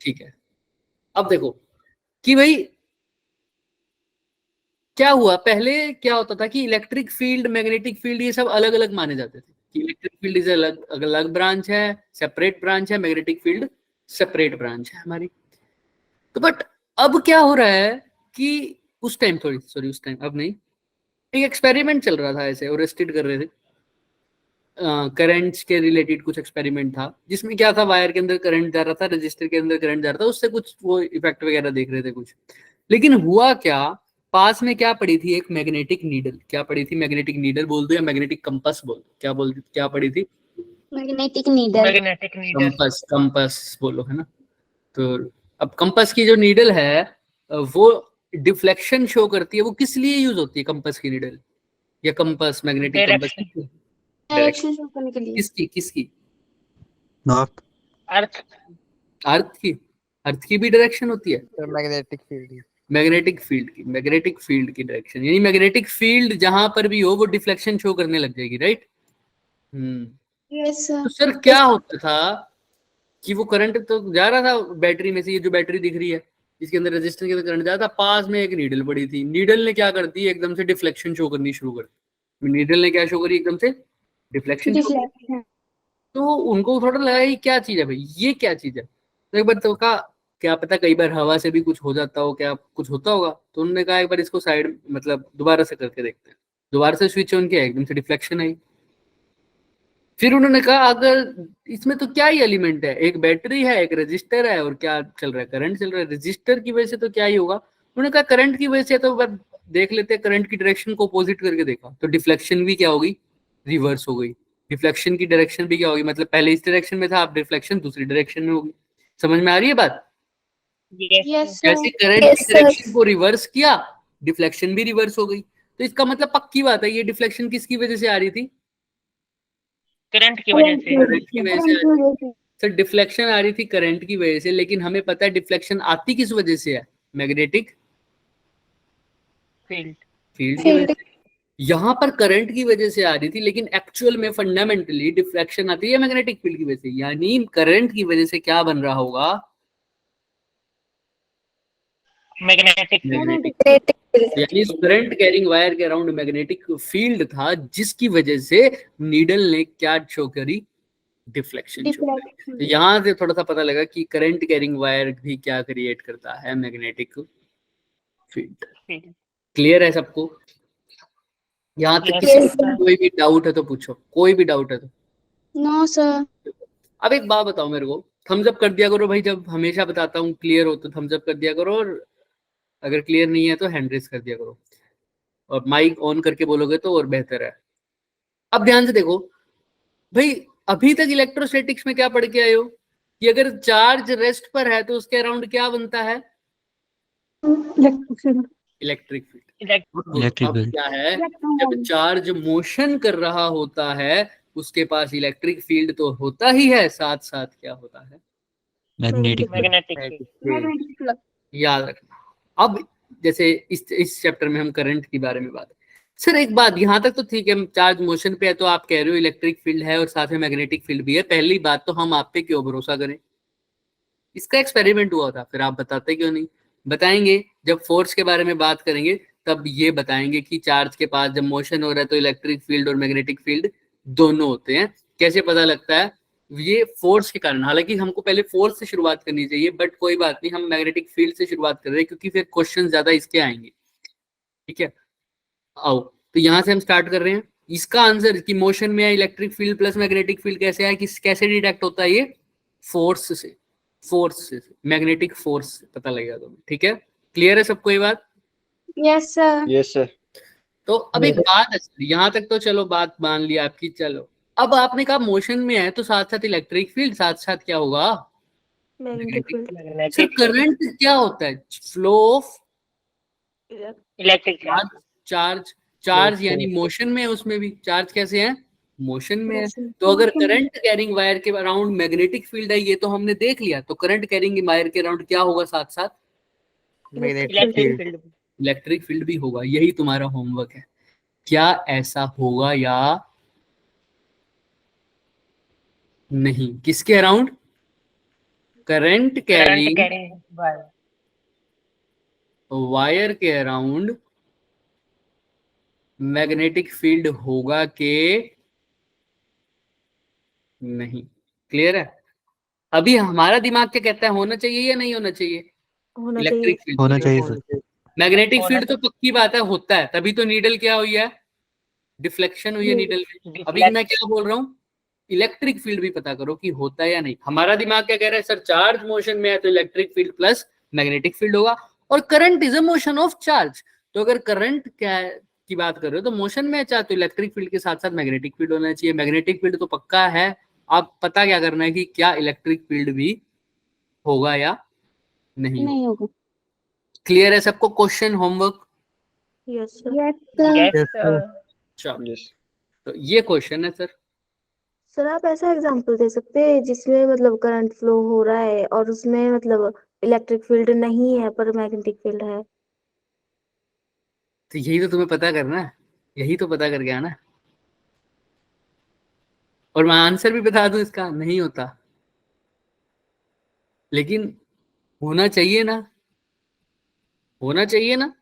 ठीक है, अब देखो कि भाई क्या हुआ, पहले क्या होता था कि इलेक्ट्रिक फील्ड, मैग्नेटिक फील्ड ये सब अलग अलग माने जाते थे कि इलेक्ट्रिक फील्ड इज अलग अलग ब्रांच है, सेपरेट ब्रांच है, मैग्नेटिक फील्ड सेपरेट ब्रांच है हमारी। तो बट अब क्या हो रहा है कि उस टाइम, थोड़ी सॉरी उस टाइम, अब नहीं, एक एक्सपेरिमेंट चल रहा था ऐसे, और स्टडी कर रहे थे करंट्स के रिलेटेड कुछ एक्सपेरिमेंट था, जिसमें क्या था, वायर के अंदर करंट जा रहा था, रजिस्टर के अंदर करंट जा रहा था, उससे कुछ वो इफेक्ट वगैरह देख रहे थे कुछ। लेकिन हुआ क्या, पास में क्या पड़ी थी, एक मैग्नेटिक नीडल। क्या पड़ी थी, मैग्नेटिक नीडल बोल दो या मैग्नेटिक कंपास बोल दो, क्या बोल, क्या पड़ी थी, magnetic needle. Magnetic needle. Compass, compass बोलो, है ना। तो अब कंपास की जो नीडल है वो डिफ्लेक्शन शो करती है। वो किस लिए यूज होती है कंपास की नीडल, या compass, magnetic compass, direction. Direction show करने के लिए। किसकी किसकी, नॉर्थ। अर्थ। अर्थ की, अर्थ की भी डायरेक्शन होती है, मैग्नेटिक फील्ड। मैग्नेटिक फील्ड की, मैग्नेटिक फील्ड की डायरेक्शन, यानी मैग्नेटिक फील्ड जहां पर भी हो वो डिफ्लेक्शन शो करने लग जाएगी, राइट। यस तो सर क्या होता था कि वो करंट तो जा रहा था बैटरी में से, ये जो बैटरी दिख रही है इसके अंदर रजिस्टर के अंदर करंट जा रहा था, पास में एक नीडल पड़ी थी, नीडल ने क्या कर दी, एकदम से डिफ्लेक्शन शो करनी शुरू कर दी। नीडल ने क्या शो करी, एकदम से डिफ्लेक्शन शो। तो उनको थोड़ा लगा ये क्या चीज है भाई, ये क्या चीज है। तो एक बार तो कहा क्या पता कई बार हवा से भी कुछ हो जाता हो, क्या कुछ होता होगा। तो उन्होंने कहा एक बार इसको साइड, मतलब दोबारा से करके देखते हैं। दोबारा से स्विच ऑन किया, एकदम से डिफ्लेक्शन आई। फिर उन्होंने कहा अगर इसमें तो क्या ही एलिमेंट है, एक बैटरी है, एक रजिस्टर है, और क्या चल रहा है, करंट चल रहा है, रजिस्टर की वजह से तो क्या ही होगा। उन्होंने कहा करंट की वजह से तो बस देख लेते हैं, करंट की डायरेक्शन को अपोजिट करके देखा तो डिफ्लेक्शन भी क्या होगी, रिवर्स हो गई। डिफ्लेक्शन की डायरेक्शन भी क्या होगी, मतलब पहले इस डायरेक्शन में था, अब डिफ्लेक्शन दूसरी डायरेक्शन में होगी। समझ में आ रही है बात, यस जैसे करंट की डायरेक्शन को रिवर्स किया, डिफ्लेक्शन भी रिवर्स हो गई। तो इसका मतलब पक्की बात है, ये डिफ्लेक्शन किसकी वजह से आ रही थी, करंट की वजह से। करंट की वजह से आ रही थी। सर डिफ्लेक्शन आ रही थी करंट की वजह से, लेकिन हमें पता है डिफ्लेक्शन आती किस वजह से है, मैग्नेटिक फील्ड। फील्ड की वजह से। यहाँ पर करंट की वजह से आ रही थी, लेकिन एक्चुअल में फंडामेंटली डिफ्लेक्शन आती है मैग्नेटिक फील्ड की वजह से। यानी करंट की वजह से क्या बन रहा होगा, मैग्नेटिक। मैग्नेटिक। यानी करंट कैरिंग वायर के अराउंड मैग्नेटिक फील्ड था, जिसकी वजह से नीडल ने क्या शो करी, डिफ्लेक्शन शो करी। तो यहाँ से थोड़ा सा पता लगा कि करंट कैरिंग वायर भी क्या क्रिएट करता है, मैग्नेटिक फील्ड। क्लियर है सबको, यहाँ तक किसी को कोई भी डाउट है तो पूछो, कोई भी डाउट है तो। No sir. अब एक बात बताओ मेरे को, थम्स अप कर दिया करो भाई, जब हमेशा बताता हूँ क्लियर हो तो थम्स अप कर दिया करो, और अगर क्लियर नहीं है तो हैंड रेस कर दिया करो, और माइक ऑन करके बोलोगे तो और बेहतर है। अब ध्यान से देखो भाई, अभी तक इलेक्ट्रोस्टैटिक्स में क्या पढ़ के आए हो कि अगर चार्ज रेस्ट पर है तो उसके अराउंड क्या बनता है, इलेक्ट्रिक फील्ड। इलेक्ट्रिक अब फील्ड। क्या है, जब चार्ज मोशन कर रहा होता है उसके पास इलेक्ट्रिक फील्ड तो होता ही है, साथ साथ क्या होता है, मैग्नेटिक फील्ड। मैग्नेटिक। याद रखना। अब जैसे इस चैप्टर में हम करंट के बारे में बात, सर एक बात यहाँ तक तो ठीक है, चार्ज मोशन पे है तो आप कह रहे हो इलेक्ट्रिक फील्ड है और साथ में मैग्नेटिक फील्ड भी है। पहली बात तो हम आप पे क्यों भरोसा करें, इसका एक्सपेरिमेंट हुआ था, फिर आप बताते क्यों नहीं। बताएंगे जब फोर्स के बारे में बात करेंगे, तब ये बताएंगे कि चार्ज के पास जब मोशन हो रहा है तो इलेक्ट्रिक फील्ड और मैग्नेटिक फील्ड दोनों होते हैं। कैसे पता लगता है, ये फोर्स के कारण। हालांकि हमको पहले फोर्स से शुरुआत करनी चाहिए, बट कोई बात नहीं, हम मैग्नेटिक फील्ड से शुरुआत कर रहे हैं क्योंकि फिर क्वेश्चन ज्यादा इसके आएंगे। ठीक है, आओ तो यहाँ से हम स्टार्ट कर रहे हैं। इसका आंसर कि मोशन में electric field plus magnetic field कैसे आए, किस कैसे डिटेक्ट होता है, ये फोर्स से, फोर्स से, मैग्नेटिक फोर्स से पता लगेगा तुम्हें। ठीक है, क्लियर है सबको ये बात। Yes sir. Yes sir. तो अब एक बात है, यहाँ तक तो चलो बात मान लिया आपकी। चलो अब आपने कहा मोशन में है तो साथ साथ इलेक्ट्रिक फील्ड, साथ साथ क्या होगा, magnetic field. Sir magnetic current क्या होता है, flow of electric charge, charge, charge यानी मोशन में है, उसमें भी चार्ज कैसे है, मोशन में है। तो अगर करंट कैरिंग वायर के अराउंड मैग्नेटिक फील्ड है, ये तो हमने देख लिया, तो करंट कैरिंग वायर के अराउंड क्या होगा, साथ साथ इलेक्ट्रिक फील्ड। इलेक्ट्रिक फील्ड भी होगा। यही तुम्हारा होमवर्क है, क्या ऐसा होगा या नहीं, किसके around, current current carrying carrying wire के अराउंड मैग्नेटिक फील्ड होगा के नहीं। क्लियर है? अभी हमारा दिमाग क्या कहता है, होना चाहिए या नहीं होना चाहिए? होना चाहिए। इलेक्ट्रिक फील्ड होना चाहिए सर। मैग्नेटिक होना फील्ड तो पक्की बात है, होता है, तभी तो नीडल क्या हुई है, डिफ्लेक्शन हुई है नीडल में। अभी मैं क्या बोल रहा हूँ, इलेक्ट्रिक फील्ड भी पता करो कि होता है या नहीं। हमारा दिमाग क्या कह रहा है, सर चार्ज मोशन में है तो electric field plus magnetic field होगा, और current is a motion of charge. तो अगर करंट क्या की बात कर रहे हो तो मोशन में है चार्ज, तो इलेक्ट्रिक फील्ड के साथ साथ मैग्नेटिक फील्ड होना चाहिए। मैग्नेटिक फील्ड तो पक्का है, आप पता क्या करना है कि क्या इलेक्ट्रिक फील्ड भी होगा या नहीं नहीं होगा। होगा। क्लियर है सबको? Question homework? Yes sir. Yes Yes, sir. चलो, तो ये क्वेश्चन है सर। सर आप ऐसा एग्जांपल दे सकते हैं जिसमें मतलब करंट फ्लो हो रहा है और उसमें मतलब इलेक्ट्रिक फील्ड नहीं है पर मैग्नेटिक फील्ड है। तो यही तो तुम्हें पता करना है, यही तो पता करके आना। और मैं आंसर भी बता दूं इसका, नहीं होता, लेकिन होना चाहिए ना, होना चाहिए ना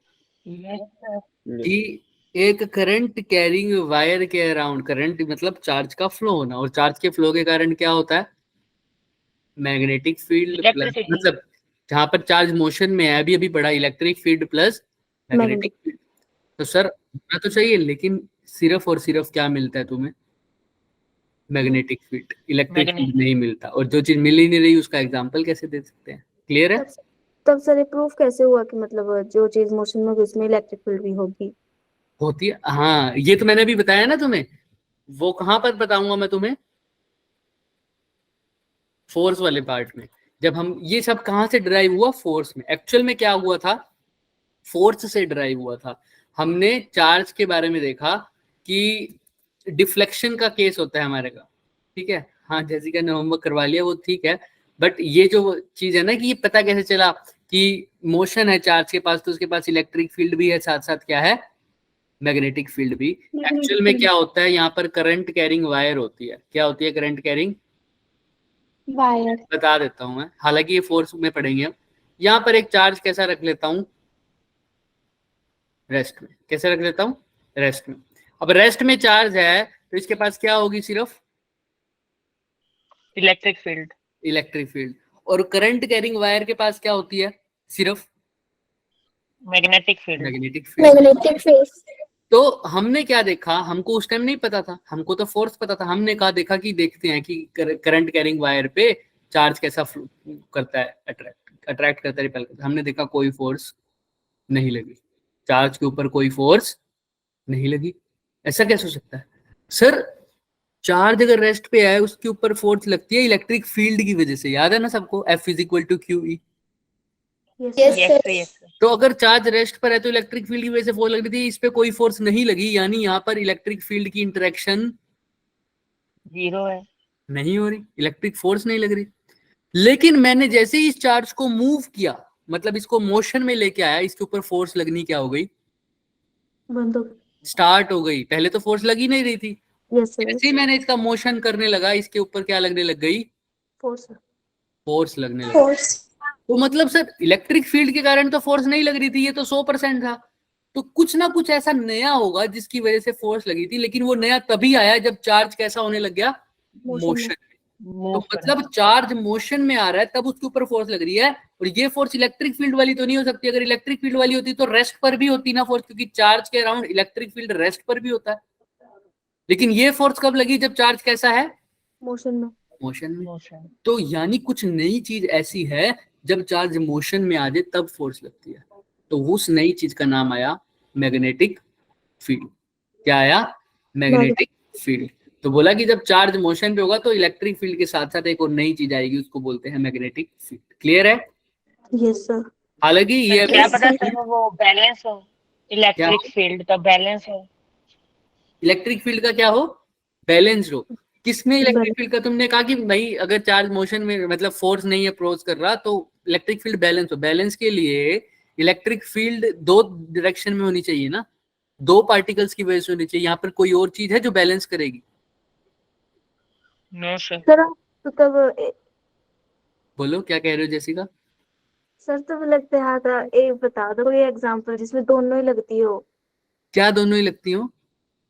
कि एक करंट कैरिंग वायर के अराउंड, करंट मतलब चार्ज का फ्लो होना, और चार्ज के फ्लो के कारण क्या होता है, मैग्नेटिक फील्ड प्लस, इलेक्ट्रिसिटी मतलब जहां पर चार्ज मोशन में है, अभी अभी पढ़ा, electric field plus magnetic magnetic. Field. तो सर होना तो चाहिए, लेकिन सिर्फ और सिर्फ क्या मिलता है तुम्हें, magnetic field, electric field magnet नहीं मिलता। और जो चीज मिल ही नहीं रही उसका एग्जांपल कैसे दे सकते हैं? क्लियर है? तब तब सर ये प्रूफ कैसे हुआ कि मतलब जो चीज मोशन में होगी उसमें इलेक्ट्रिक फील्ड भी होगी? होती है, हाँ, ये तो मैंने अभी बताया ना तुम्हें। वो कहां पर बताऊंगा मैं तुम्हें, फोर्स वाले पार्ट में। जब हम ये सब कहां से ड्राइव हुआ, फोर्स में। एक्चुअल में क्या हुआ था, फोर्स से ड्राइव हुआ था। हमने चार्ज के बारे में देखा कि डिफ्लेक्शन का केस होता है हमारे का, ठीक है, हाँ, जैसिका ने होमवर्क करवा लिया वो ठीक है, बट ये जो चीज है ना कि ये पता कैसे चला कि मोशन है चार्ज के पास तो उसके पास इलेक्ट्रिक फील्ड भी है, साथ साथ क्या है, मैग्नेटिक फील्ड भी। एक्चुअल में क्या होता है, यहाँ पर करंट कैरिंग वायर होती है। क्या होती है करंट कैरिंग वायर। बता देता हूं मैं, हालांकि ये फोर्स में पढ़ेंगे हम। यहाँ पर एक चार्ज कैसा रख लेता हूं, रेस्ट में। कैसे रख लेता हूं, रेस्ट में। अब रेस्ट में चार्ज है तो इसके पास क्या होगी, सिर्फ इलेक्ट्रिक फील्ड इलेक्ट्रिक फील्ड। और करंट कैरिंग वायर के पास क्या होती है, सिर्फ magnetic field magnetic field. Magnetic field. तो हमने क्या देखा, हमको उस टाइम नहीं पता था, हमको तो फोर्स पता था। हमने कहा देखा कि देखते हैं कि करंट कैरिंग वायर पे चार्ज कैसा करता है, अट्रैक्ट करता है, रिपेल करता है। हमने देखा कोई फोर्स नहीं लगी, चार्ज के ऊपर कोई फोर्स नहीं लगी। ऐसा कैसे हो सकता है सर? चार्ज अगर रेस्ट पे है उसके ऊपर फोर्स लगती है इलेक्ट्रिक फील्ड की वजह से, याद है ना सबको, F is equal to q e. Yes yes yes तो अगर चार्ज रेस्ट पर है तो इलेक्ट्रिक फील्ड की वजह से फोर्स लग रही थी, इस पे कोई फोर्स नहीं लगी, यानी यहाँ पर इलेक्ट्रिक फील्ड की इंटरेक्शन जीरो है नहीं हो रही, इलेक्ट्रिक फोर्स नहीं लग रही। लेकिन मैंने जैसे ही इस चार्ज को मूव किया, मतलब इसको मोशन में लेके आया, इसके ऊपर फोर्स लगनी क्या हो गई, बंद हो। स्टार्ट हो गई। पहले तो फोर्स लगी नहीं रही थी, यस सर। जैसे ही मैंने इसका मोशन करने लगा, इसके ऊपर क्या लगने लग गई, फोर्स। फोर्स लगने लगी। फोर्स। तो मतलब सर इलेक्ट्रिक फील्ड के कारण तो फोर्स नहीं लग रही थी, ये तो 100% था। तो कुछ ना कुछ ऐसा नया होगा जिसकी वजह से फोर्स लगी थी, लेकिन वो नया तभी आया जब चार्ज कैसा होने लग गया, मोशन। तो मूव कर मतलब चार्ज मोशन में आ रहा है तब उसके ऊपर फोर्स लग रही है, और ये फोर्स इलेक्ट्रिक फील्ड वाली तो नहीं हो सकती। अगर इलेक्ट्रिक फील्ड वाली होती तो रेस्ट पर भी होती ना फोर्स, क्योंकि चार्ज के अराउंड इलेक्ट्रिक फील्ड रेस्ट पर भी होता है। लेकिन ये फोर्स कब लगी, जब चार्ज कैसा है, मोशन में। मोशन में। मोशन तो यानी कुछ नई चीज ऐसी है, जब चार्ज मोशन में आ जाए तब फोर्स लगती है। तो उस नई चीज का नाम आया मैग्नेटिक फील्ड। क्या आया, मैग्नेटिक फील्ड। तो बोला कि जब चार्ज मोशन पे होगा तो इलेक्ट्रिक फील्ड के साथ साथ एक और नई चीज आएगी, उसको बोलते हैं मैग्नेटिक फील्ड। क्लियर है? Yes sir. हालांकि ये क्या अभी पता सर वो बैलेंस हो क्या इलेक्ट्रिक हो, फील्ड तो बैलेंस हो इलेक्ट्रिक फील्ड का क्या हो, बैलेंस्ड हो। किसमें इलेक्ट्रिक फील्ड का, तुमने कहा कि भाई अगर चार्ज मोशन में, मतलब फोर्स नहीं अप्रोच कर रहा तो इलेक्ट्रिक फील्ड बैलेंस हो। बैलेंस के लिए इलेक्ट्रिक फील्ड दो डायरेक्शन में होनी चाहिए ना, दो पार्टिकल्स की वजह से होनी चाहिए। यहाँ पर कोई और चीज है जो बैलेंस करेगी? नो सर सर तो तब बोलो क्या कह रहे हो जेसिका? सर तो लगता है था, एक बता दो कोई एग्जांपल जिसमें दोनों ही लगती हो, क्या दोनों ही लगती हो?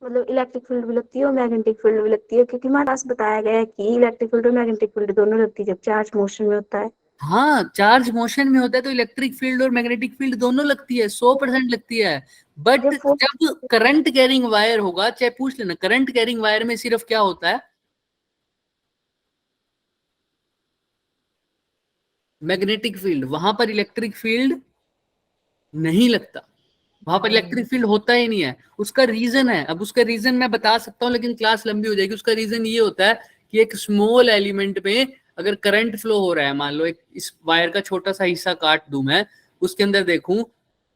मतलब इलेक्ट्रिक फील्ड भी लगती है और मैग्नेटिक फील्ड भी लगती है, क्योंकि हमारे पास बताया गया है कि इलेक्ट्रिक फील्ड और मैग्नेटिक फील्ड दोनों लगती है जब चार्ज मोशन में होता है। हाँ, चार्ज मोशन में होता है तो इलेक्ट्रिक फील्ड और मैग्नेटिक फील्ड दोनों लगती है, 100% लगती है। बट जब फोर्स जब करंट कैरिंग वायर होगा, चाहे पूछ लेना, करंट कैरिंग वायर में सिर्फ क्या होता है? Magnetic field. वहां पर इलेक्ट्रिक फील्ड नहीं लगता, वहां पर इलेक्ट्रिक फील्ड होता ही नहीं है। उसका रीजन है, अब उसका रीजन मैं बता सकता हूँ लेकिन क्लास लंबी हो जाएगी। उसका रीजन ये होता है कि एक स्मॉल एलिमेंट में अगर करंट फ्लो हो रहा है, मान लो एक इस वायर का छोटा सा हिस्सा काट दूं मैं, उसके अंदर देखूं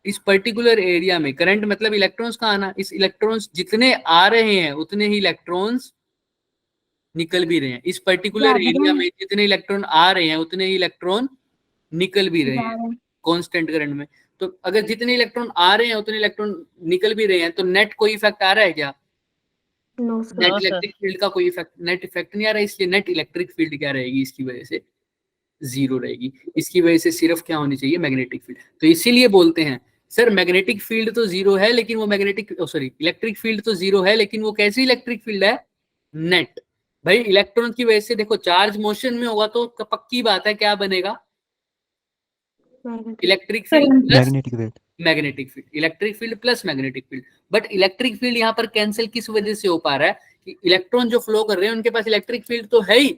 इस पर्टिकुलर एरिया में करंट मतलब इलेक्ट्रॉन्स का आना, इस इलेक्ट्रॉन्स जितने आ रहे हैं उतने ही इलेक्ट्रॉन्स निकल भी रहे हैं। इस पर्टिकुलर एरिया में जितने इलेक्ट्रॉन आ रहे हैं उतने ही इलेक्ट्रॉन निकल भी रहे हैं कांस्टेंट करंट में। तो अगर जितने इलेक्ट्रॉन आ रहे हैं उतने इलेक्ट्रॉन निकल भी रहे हैं तो नेट कोई इफेक्ट आ रहा है क्या? No sir. Net electric field का कोई इफेक्ट, नेट इफेक्ट नहीं आ रहा है, इसलिए नेट इलेक्ट्रिक फील्ड क्या रहेगी इसकी वजह से? जीरो रहेगी। इसकी वजह से सिर्फ क्या होनी चाहिए? Magnetic field. तो इसीलिए बोलते हैं सर मैग्नेटिक फील्ड तो जीरो है लेकिन वो मैग्नेटिक सॉरी इलेक्ट्रिक फील्ड तो जीरो है लेकिन वो कैसी इलेक्ट्रिक फील्ड है? नेट। भाई इलेक्ट्रॉन की वजह से देखो चार्ज मोशन में होगा तो पक्की बात है क्या बनेगा? Electric field plus magnetic field. Magnetic field, electric field plus magnetic field. But electric field यहाँ पर कैंसिल किस वजह से हो पा रहा है कि इलेक्ट्रॉन जो फ्लो कर रहे हैं उनके पास इलेक्ट्रिक फील्ड तो है ही,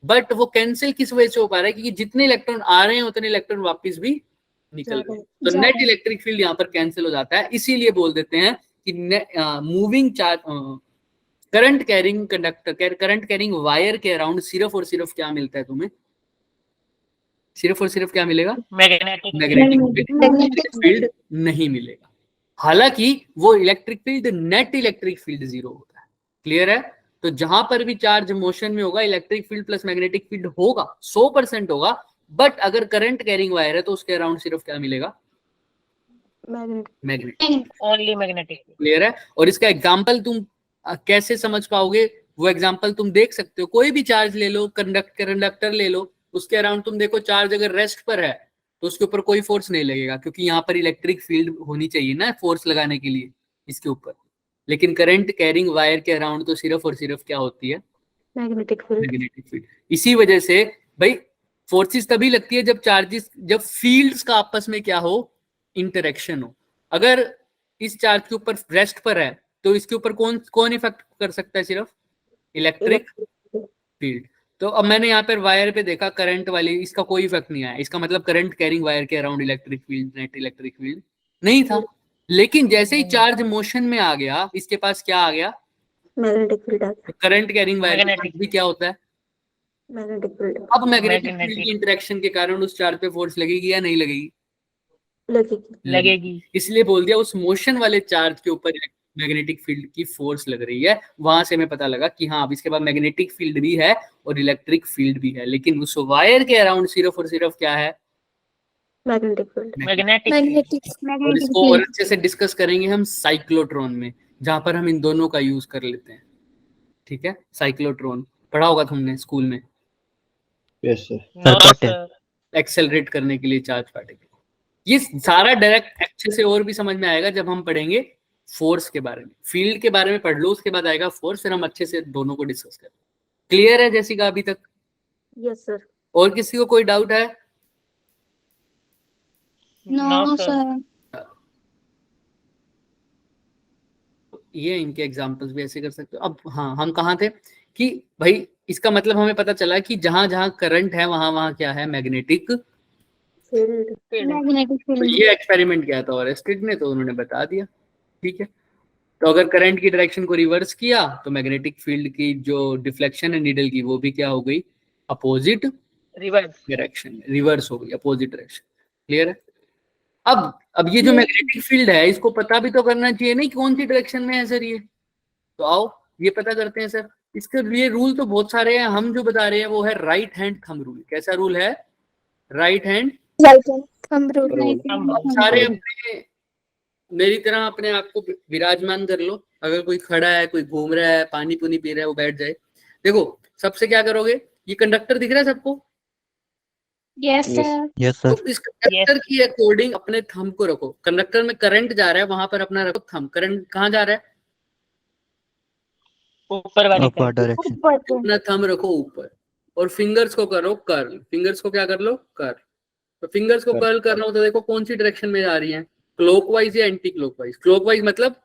बट वो कैंसिल किस वजह से हो पा रहा है? क्योंकि जितने इलेक्ट्रॉन आ रहे हैं उतने इलेक्ट्रॉन वापस भी निकल रहे हैं, तो नेट इलेक्ट्रिक फील्ड यहाँ पर कैंसिल हो जाता है। इसीलिए बोल देते हैं कि moving charge current carrying conductor, current carrying wire के अराउंड सिर्फ और सिर्फ क्या मिलता है तुम्हें? सिर्फ और सिर्फ क्या मिलेगा? मैग्नेटिक फील्ड नहीं मिलेगा। हालांकि वो electric field net electric field zero होता है। क्लियर है? तो जहां पर भी चार्ज मोशन में होगा electric field plus magnetic field होगा, 100% होगा। बट अगर करंट कैरिंग वायर है तो उसके अराउंड सिर्फ क्या मिलेगा? मैग्नेटिक। Only magnetic. क्लियर है? और इसका एग्जाम्पल तुम कैसे समझ पाओगे? वो एग्जाम्पल तुम देख सकते हो, कोई भी चार्ज ले लो, कंडक्टर ले लो, उसके अराउंड तुम देखो चार्ज अगर रेस्ट पर है तो उसके ऊपर कोई फोर्स नहीं लगेगा क्योंकि यहाँ पर इलेक्ट्रिक फील्ड होनी चाहिए ना फोर्स लगाने के लिए इसके ऊपर। लेकिन करंट कैरिंग वायर के अराउंड तो सिर्फ और सिर्फ क्या होती है? Magnetic field. Magnetic field. इसी वजह से भाई फोर्सेस तभी लगती है जब फील्ड्स का आपस में क्या हो? इंटरेक्शन हो। अगर इस चार्ज के ऊपर रेस्ट पर है तो इसके ऊपर कौन कौन इफेक्ट कर सकता है? सिर्फ इलेक्ट्रिक फील्ड। तो अब मैंने यहाँ पर वायर पे देखा करंट वाली, इसका कोई इफेक्ट नहीं आया, इसका मतलब करंट कैरिंग वायर के around electric field, net electric field नहीं था। लेकिन जैसे ही चार्ज मोशन में आ गया इसके पास क्या आ गया? मैग्नेटिक फील्ड आ गया। करंट कैरिंग वायर भी क्या होता है? मैग्नेटिक फील्ड अब मैग्नेटिक फील्ड की इंटरेक्शन के कारण उस चार्ज पे फोर्स लगेगी या नहीं लगेगी? लगेगी। इसलिए बोल दिया उस मोशन वाले चार्ज के ऊपर मैग्नेटिक फील्ड की फोर्स लग रही है। वहां से हमें पता लगा कि हाँ अब इसके बाद मैग्नेटिक फील्ड भी है और इलेक्ट्रिक फील्ड भी है, लेकिन उस वायर के अराउंड सिर्फ और सिर्फ क्या है? Magnetic field. और इसको और अच्छे से डिस्कस करेंगे हम साइक्लोट्रॉन में, जहां पर हम इन दोनों का यूज कर लेते हैं। ठीक है? साइक्लोट्रॉन पढ़ा होगा तुमने स्कूल में, yes sir. No sir. Accelerate करने के लिए चार्ज पार्टिकल। ये सारा डायरेक्ट अच्छे से और भी समझ में आएगा जब हम पढ़ेंगे फोर्स के बारे में। फील्ड के बारे में पढ़ लो, उसके बाद आएगा फोर्स, फिर हम अच्छे से दोनों को डिस्कस करें। क्लियर है जैसिका अभी तक? Yes sir. और किसी को कोई डाउट है? No sir. ये इनके एग्जांपल्स भी ऐसे कर सकते हो। अब हाँ, हम कहाँ थे कि भाई इसका मतलब हमें पता चला कि जहां जहां करंट है वहां वहां क्या है? Magnetic field. तो ये एक्सपेरिमेंट किया था और स्ट्रिट ने, तो उन्होंने बता दिया। ठीक है? तो अगर करंट की डायरेक्शन को रिवर्स किया तो मैग्नेटिक फील्ड की जो डिफ्लेक्शन है नीडल की वो भी क्या हो गई? अपोजिट डायरेक्शन, रिवर्स हो गई, अपोजिट डायरेक्शन। क्लियर है? अब ये जो मैग्नेटिक फील्ड है इसको पता भी तो करना चाहिए नहीं कौन सी डायरेक्शन में है सर ये। तो आओ ये पता करते हैं सर। इसके लिए रूल तो बहुत सारे हैं, हम जो बता रहे हैं वो है राइट हैंड थंब रूल। कैसा रूल है? Right hand thumb rule. सारे अपने मेरी तरह अपने आप को विराजमान कर लो। अगर कोई खड़ा है, कोई घूम रहा है, पानी पुनी पी रहा है, वो बैठ जाए। देखो सबसे क्या करोगे, ये कंडक्टर दिख रहा है सबको? Yes, Yes. sir. Yes, तो sir. इस कंडक्टर की अकॉर्डिंग अपने थंब को रखो। कंडक्टर में करंट जा रहा है, वहां पर अपना रखो थंब। करंट कहाँ जा रहा है? ऊपर वाली Upward तरफ। direction. ऊपर से अपना थंब रखो ऊपर और फिंगर्स को करो कर्ल। फिंगर्स को क्या कर लो? कर्ल। तो फिंगर्स को Curl. कर्ल करना हो तो देखो कौन सी डायरेक्शन में जा रही है, क्लॉकवाइज या एंटी क्लॉकवाइज? क्लॉकवाइज मतलब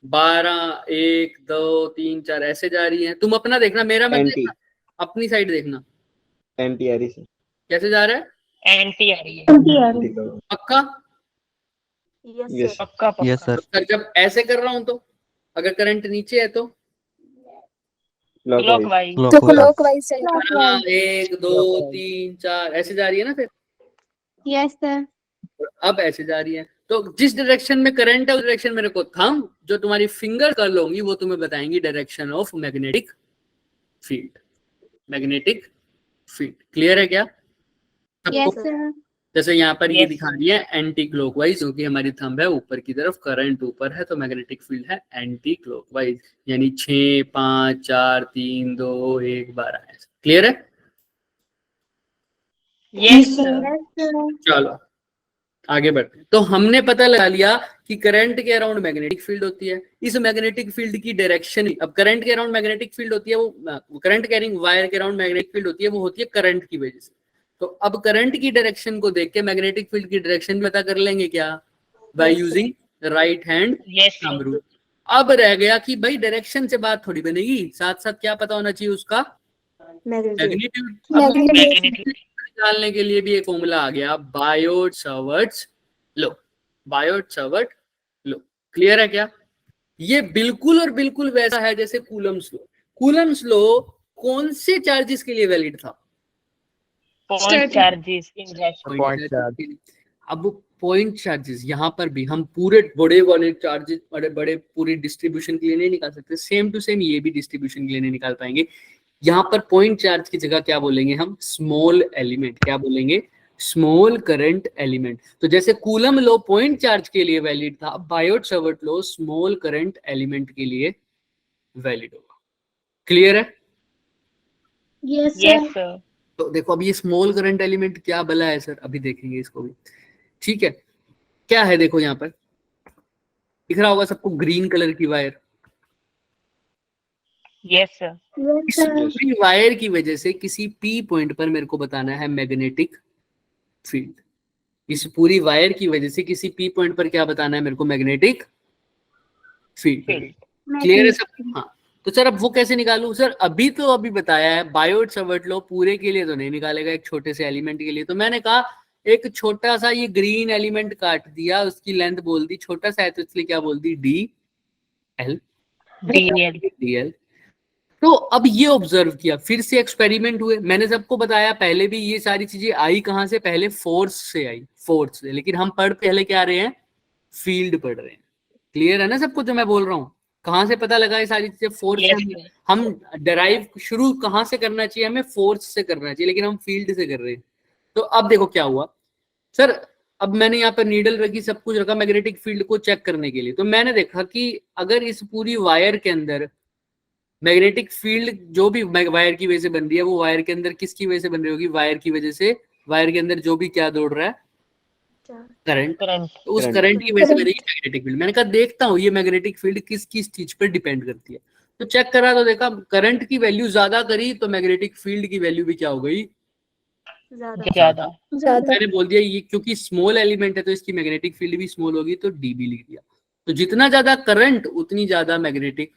12 1 2 3 4 ऐसे जा रही है। तुम अपना देखना, मेरा मत Anti. देखना, अपनी साइड देखना एंटी आ रही सर। कैसे जा रहा है। एंटी आ रही है। एंटी का पक्का? Yes Yes. सर पक्का Yes, पक्का। sir. तो जब ऐसे कर रहा हूं तो अगर करंट नीचे है तो क्लॉकवाइज। क्लॉकवाइज। तो Clockwise. क्लॉकवाइज चल रहा है 1 2 3 4 ऐसे जा रही है ना फिर। Yes sir. और अब ऐसे जा रही है। तो जिस डायरेक्शन में करंट है उस डायरेक्शन में रखो थंब। जो तुम्हारी फिंगर कर होंगी वो तुम्हें बताएंगी direction of magnetic field. Magnetic field clear है क्या सबको? Yes sir. जैसे यहाँ पर ये Yes, दिखा रही है एंटी क्लॉकवाइज, क्योंकि हमारी थंब है ऊपर की तरफ, करंट ऊपर है, तो मैग्नेटिक फील्ड है एंटी क्लॉकवाइज, यानी 6 5 4 3 2 1 12 ऐसे। क्लियर है? Yes sir. चलो आगे बढ़ते हैं। तो हमने पता लगा लिया कि करंट के अराउंड मैग्नेटिक फील्ड होती है। इस मैग्नेटिक फील्ड की डायरेक्शन, अब करंट के अराउंड मैग्नेटिक फील्ड होती है, वो करंट कैरिंग वायर के अराउंड मैग्नेटिक फील्ड होती है, वो होती है करंट की वजह से। तो अब करंट की डायरेक्शन को देख के मैग्नेटिक फील्ड की डायरेक्शन पता कर लेंगे क्या? By using right hand yes thumb sir. Rule. अब रह गया कि भाई डायरेक्शन से बात थोड़ी बनेगी, साथ साथ क्या पता होना चाहिए उसका? Magnitude magnitude. मैग्नेटिक। निकालने के लिए भी एक फॉर्मूला आ गया, बायोट-सावर्ट्स लो। बायोट-सावर्ट लो। क्लियर है क्या? ये बिल्कुल और बिल्कुल वैसा है जैसे कूलम्स लो। कूलम्स लो कौन से चार्जेस के लिए वैलिड था? पॉइंट चार्जेस इन रैशनल। Point charge. अब पॉइंट चार्जेस यहाँ पर भी हम पूरे बड़े वाले चार्जेस, बड़े बड़े पूरी डिस्ट्रीब्यूशन के लिए नहीं निकाल सकते, सेम टू सेम ये भी डिस्ट्रीब्यूशन के लिए नहीं निकाल पाएंगे। यहाँ पर पॉइंट चार्ज की जगह क्या बोलेंगे हम? Small element. क्या बोलेंगे? Small current element. तो जैसे कूलम लो पॉइंट चार्ज के लिए वैलिड था, बायोट-सावर्ट लो स्मॉल करंट एलिमेंट के लिए वैलिड होगा। क्लियर है? Yes sir. तो देखो अब ये स्मॉल करंट एलिमेंट क्या भला है सर, अभी देखेंगे इसको भी। ठीक है, क्या है देखो यहाँ पर दिख रहा होगा सबको ग्रीन कलर की वायर। Yes sir. इस पूरी वायर की वजह से किसी पी पॉइंट पर मेरे को बताना है मैग्नेटिक फील्ड। इस पूरी वायर की वजह से किसी पी पॉइंट पर क्या बताना है मेरे को? Magnetic field. क्लियर है सब? हाँ। तो सर अब वो कैसे निकालूं? सर अभी बताया है बायोट-सावर्ट लो पूरे के लिए तो नहीं निकालेगा, एक छोटे से एलिमेंट के लिए। तो मैंने कहा एक छोटा सा ये ग्रीन एलिमेंट काट दिया, उसकी लेंथ बोल दी, छोटा सा है तो इसलिए क्या बोल दी? DL। DL। तो अब ये ऑब्जर्व किया, फिर से एक्सपेरिमेंट हुए। मैंने सबको बताया पहले भी ये सारी चीजें आई कहां से? पहले फोर्स से आई, फोर्स से। लेकिन हम पहले क्या रहे हैं? फील्ड पढ़ रहे हैं। क्लियर है ना सबको जो मैं बोल रहा हूँ? कहां से पता लगा ये सारी चीजें? फोर्स से। हम डेराइव शुरू कहां से करना चाहिए? हमें फोर्स से करना चाहिए, लेकिन हम फील्ड से कर रहे हैं। तो अब देखो क्या हुआ सर। अब मैंने यहाँ पर नीडल रखी, सब कुछ रखा मैग्नेटिक फील्ड को चेक करने के लिए। तो मैंने देखा कि अगर इस पूरी वायर के अंदर मैग्नेटिक फील्ड जो भी वायर की वजह से बन रही है, वो वायर के अंदर किसकी वजह से बन रही होगी? वायर की वजह से। वायर के अंदर जो भी क्या दौड़ रहा है? करंट। तो उस करंट की वजह से बनेगी मैग्नेटिक फील्ड। मैंने कहा देखता हूँ ये मैग्नेटिक फील्ड किस किस चीज पर डिपेंड करती है। तो चेक करा तो देखा करंट की वैल्यू ज्यादा करी तो मैग्नेटिक फील्ड की वैल्यू भी क्या हो गई? ज्यादा। मैंने बोल दिया ये क्योंकि स्मॉल एलिमेंट है तो इसकी मैग्नेटिक फील्ड भी स्मॉल होगी, तो DB लिख दिया। तो जितना ज्यादा करंट उतनी ज्यादा मैग्नेटिक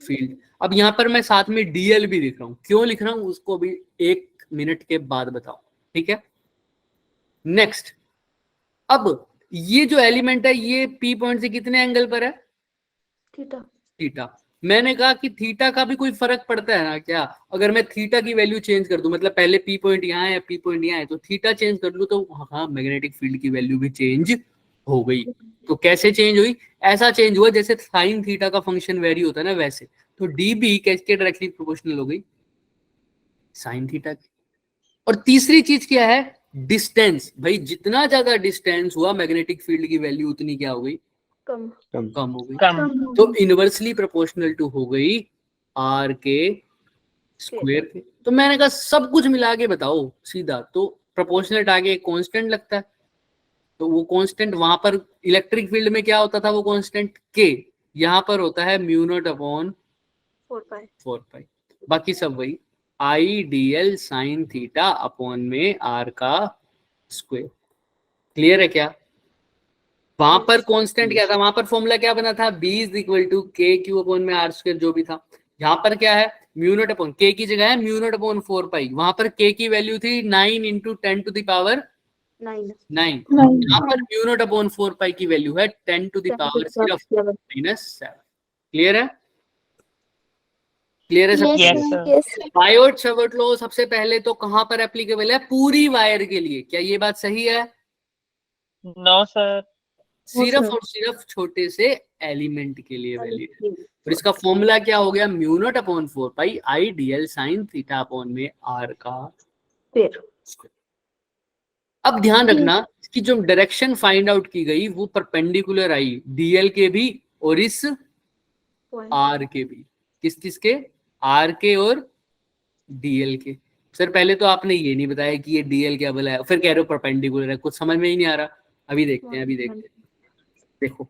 फील्ड। अब यहाँ पर मैं साथ में DL भी लिख रहा हूँ, क्यों लिख रहा हूँ उसको भी 1 मिनट के बाद बताओ। ठीक है, नेक्स्ट। अब ये जो एलिमेंट है ये P पॉइंट से कितने एंगल पर है? थीटा। मैंने कहा कि थीटा का भी कोई फर्क पड़ता है ना क्या? अगर मैं थीटा की वैल्यू चेंज कर दूं, मतलब पहले P पॉइंट यहाँ है, P पॉइंट यहाँ है, तो थीटा चेंज कर लूं तो हाँ मैग्नेटिक फील्ड की वैल्यू भी चेंज हो गई। तो कैसे चेंज हुई? ऐसा चेंज हुआ जैसे साइन थीटा का फंक्शन वेरी होता है ना, वैसे। तो DB कैसे डायरेक्टली प्रोपोर्शनल हो गई साइन थीटा की। और तीसरी चीज क्या है? डिस्टेंस। भाई जितना ज्यादा डिस्टेंस हुआ मैग्नेटिक फील्ड की वैल्यू उतनी क्या हो गई? कम हो गई। तो इनवर्सली प्रोपोर्शनल टू हो गई R के स्क्वायर के। तो मैंने कहा सब कुछ मिला के बताओ सीधा। तो प्रोपोर्शनेट आगे एक कांस्टेंट लगता है, तो वो कांस्टेंट वहां पर इलेक्ट्रिक फील्ड में क्या होता था, वो कांस्टेंट के, यहाँ पर होता है म्यू नॉट अपॉन 4 पाई। बाकी सब वही I D L sine theta upon में आर का स्क्वायर। क्लियर है क्या? वहां पर कांस्टेंट क्या था, वहां पर फॉर्मूला क्या बना था, बी इज इक्वल टू के क्यू अपॉन में आर स्क्वायर जो भी था। यहाँ पर क्या है, म्यू नॉट अपॉन के की जगह है म्यू नॉट अपॉन 4 पाई। वहां पर के की वैल्यू थी 9 इंटू 10 टू द पावर 9। यहाँ पर म्यू नॉट अपॉन 4 पाई की वैल्यू है 10 टू द पावर सिर्फ -7। क्लियर है? क्लियर है सब? Yes, sir. Biot Savart law सबसे पहले तो कहां पर एप्लीकेबल है, पूरी वायर के लिए। क्या ये बात सही है? No, sir. सिर्फ और सिर्फ छोटे से एलिमेंट के लिए वैलिड है। और इसका फॉर्मूला क्या हो गया, mu naught upon 4 pi I D L sine theta upon में आर का स्क्वायर। अब ध्यान रखना कि जो डायरेक्शन फाइंड आउट की गई वो परपेंडिकुलर आई डीएल के भी और इस आर के भी। किस किस के? आर के और डीएल के। सर पहले तो आपने ये नहीं बताया कि ये डीएल क्या बोला है, फिर कह रहे हो परपेंडिकुलर है, कुछ समझ में ही नहीं आ रहा। अभी देखते हैं, अभी देखते हैं। देखो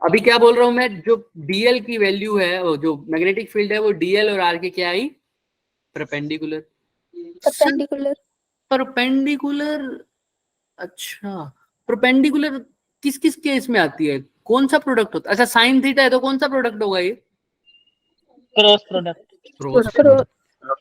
अभी क्या बोल रहा हूं मैं, जो डीएल की वैल्यू है, वो जो मैग्नेटिक फील्ड है वो डीएल और आर के क्या आई, परपेंडिकुलर। परपेंडिकुलर, अच्छा परपेंडिकुलर किस किस केस में आती है, कौन सा प्रोडक्ट होता है? अच्छा साइन थीटा है तो कौन सा प्रोडक्ट होगा ये? Cross product. Cross product.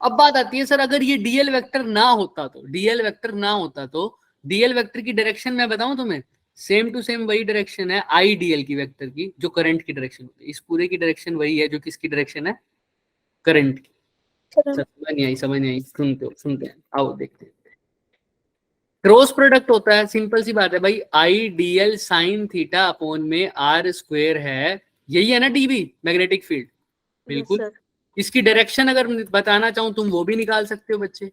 अब बात आती है सर अगर ये डीएल वेक्टर ना होता तो, डीएल वेक्टर ना होता तो डीएल वेक्टर की डायरेक्शन मैं बताऊं तुम्हें, सेम टू सेम वही डायरेक्शन है आई डीएल की वेक्टर की जो करंट की डायरेक्शन होती है। इस पूरे की डायरेक्शन वही है जो किसकी डायरेक्शन है, करंट की। समझ नहीं आई, समझ नहीं आई, सुनते हैं, आओ देखते हैं। क्रॉस प्रोडक्ट होता है, सिंपल सी बात है भाई, आई डीएल साइन थीटा अपॉन में आर स्क्वायर है, यही है ना डीबी मैग्नेटिक फील्ड। बिल्कुल। इसकी डायरेक्शन अगर बताना चाहूं तुम वो भी निकाल सकते हो बच्चे।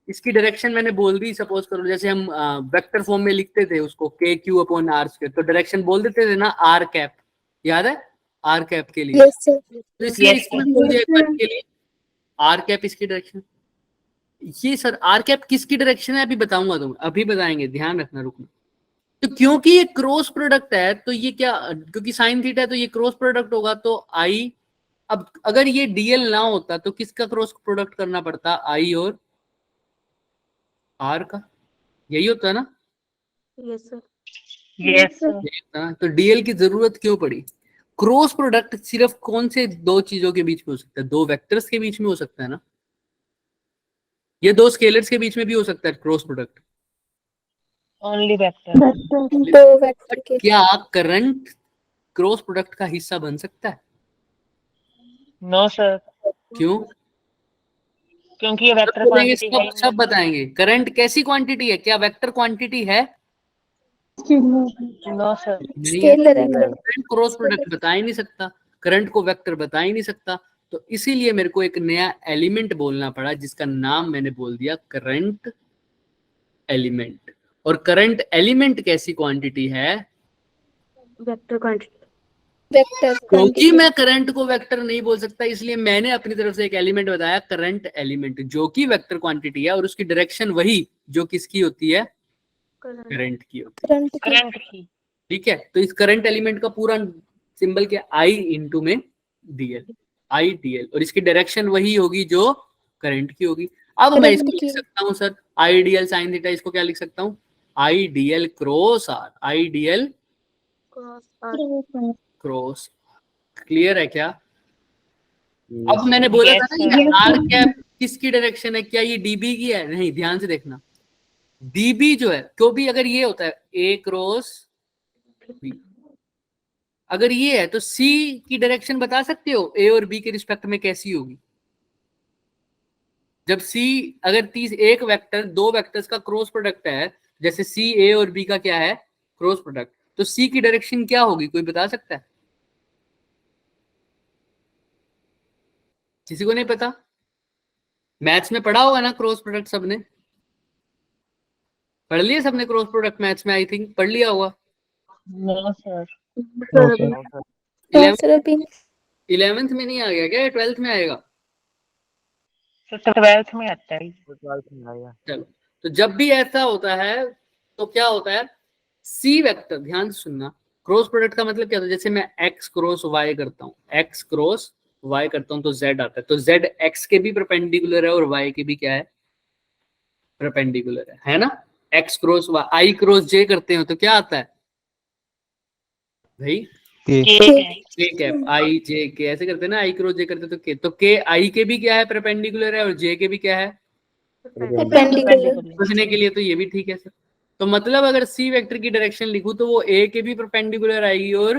इसकी डायरेक्शन मैंने बोल दी, सपोज करो जैसे हम वेक्टर फॉर्म में लिखते थे उसको के क्यू अपॉन आर स्क्वायर, तो डायरेक्शन बोल देते थे ना आर कैप, याद है आर कैप के लिए? तो इसलिए Yes, इसको बोल दिया एक बार के लिए आर कैप इसकी डायरेक्शन। ये सर आर कैप किसकी डायरेक्शन है अभी बताऊंगा, तुम अभी बताएंगे, ध्यान रखना, रुकना। तो क्योंकि ये क्रॉस प्रोडक्ट है तो ये क्या, क्योंकि साइन थीटा है तो ये क्रॉस प्रोडक्ट होगा तो आई। अब अगर ये डीएल ना होता तो किसका क्रॉस प्रोडक्ट करना पड़ता, आई और आर का, यही होता है ना? Yes, sir. तो डीएल की जरूरत क्यों पड़ी? क्रॉस प्रोडक्ट सिर्फ कौन से दो चीजों के बीच में हो सकता है, दो वेक्टर्स के बीच में हो सकता है ना, ये दो स्केलर्स के बीच में भी हो सकता है क्रॉस प्रोडक्ट। Only vector. दो वेक्टर के। क्या करंट क्रॉस प्रोडक्ट का हिस्सा बन सकता है? No, sir. क्यों? क्योंकि ये वेक्टर सब बताएंगे, क्वांटिटी है ही सब बताएंगे। करंट कैसी क्वांटिटी है, क्या वेक्टर क्वांटिटी है? नहीं। No, sir. नहीं है। स्केलर है। करंट क्रॉस प्रोडक्ट बता ही नहीं सकता, करंट को वेक्टर बता ही नहीं सकता, तो इसीलिए मेरे को एक नया एलिमेंट बोलना पड़ा जिसका नाम मैंने बोल दिया करंट एलिमेंट। और करंट एलिमेंट कैसी क्वांटिटी है? Vector quantity. वेक्टर क्योंकि मैं करंट को वेक्टर नहीं बोल सकता इसलिए मैंने अपनी तरफ से एक एलिमेंट बताया करंट एलिमेंट, जो कि वेक्टर क्वांटिटी है और उसकी डायरेक्शन वही जो किसकी होती है, करंट की होती है। करंट की। ठीक है, तो इस करंट एलिमेंट का पूरा सिंबल क्या, आई इंटू में डीएल, आई डीएल, और इसकी डायरेक्शन वही होगी जो करंट की होगी। अब मैं इसको लिख सकता हूं sir I DL sine theta, इसको क्या लिख सकता हूं, I DL cross R, I DL cross. Clear है क्या? अब मैंने बोला था ना ये आर कैप किसकी डायरेक्शन है, क्या ये डीबी की है? नहीं, ध्यान से देखना, डीबी जो है, क्यों भी अगर ये होता है ए क्रॉस बी, अगर ये है तो सी की डायरेक्शन बता सकते हो ए और बी के रिस्पेक्ट में कैसी होगी? जब सी, अगर एक वेक्टर दो वेक्टर्स का क्रॉस प्रोडक्ट है, जैसे सी ए और बी का क्या है, क्रॉस प्रोडक्ट, तो सी की डायरेक्शन क्या होगी, कोई बता सकता है? किसी को नहीं पता? मैथ्स में पढ़ा होगा ना क्रॉस प्रोडक्ट, सबने पढ़ लिया, सबने क्रॉस प्रोडक्ट मैथ्स में आई थिंक पढ़ लिया होगा। No, sir. 11th में नहीं आ गया क्या, 12th में आएगा? So 12th में आता है। चलो, तो जब भी ऐसा होता है तो क्या होता है, सी वेक्टर, ध्यान से सुनना, क्रॉस प्रोडक्ट का मतलब क्या होता है, जैसे मैं एक्स क्रॉस वाई करता हूँ, एक्स क्रॉस वाई करता हूँ तो जेड आता है, तो जेड एक्स के भी परपेंडिकुलर है और वाई के भी क्या है, परपेंडिकुलर है ना। एक्स क्रॉस वाई, आई क्रॉस जे करते हो तो क्या आता है भाई, के के कैप, आई जे के, ऐसे करते हैं ना, आई क्रॉस जे करते तो के, तो के आई के भी क्या है, परपेंडिकुलर है, और जे के भी क्या है, perpendicular समझने के लिए तो ये भी ठीक है सर। तो मतलब अगर सी वेक्टर की डायरेक्शन लिखूं तो वो ए के भी परपेंडिकुलर आएगी और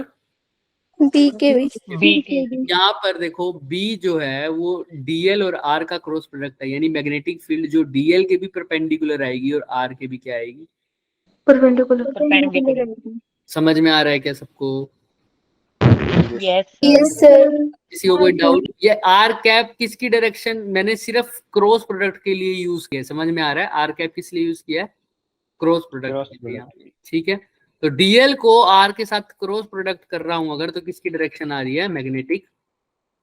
B के भी बी के यहाँ पर देखो बी जो है वो डीएल और आर का क्रॉस प्रोडक्ट है, यानी मैग्नेटिक फील्ड जो डीएल के भी परपेंडिकुलर आएगी और आर के भी क्या आएगी, परपेंडिकुलर। समझ में आ रहा है क्या सबको, यस yes sir किसी को कोई डाउट। ये आर कैप किसकी डायरेक्शन, मैंने सिर्फ क्रॉस प्रोडक्ट के लिए यूज किया, समझ में आ रहा है, आर कैप किस लिए यूज किया है, क्रॉस प्रोडक्ट के लिए, ठीक है। तो डीएल को आर के साथ क्रॉस प्रोडक्ट कर रहा हूं अगर, तो किसकी डायरेक्शन आ रही है, मैग्नेटिक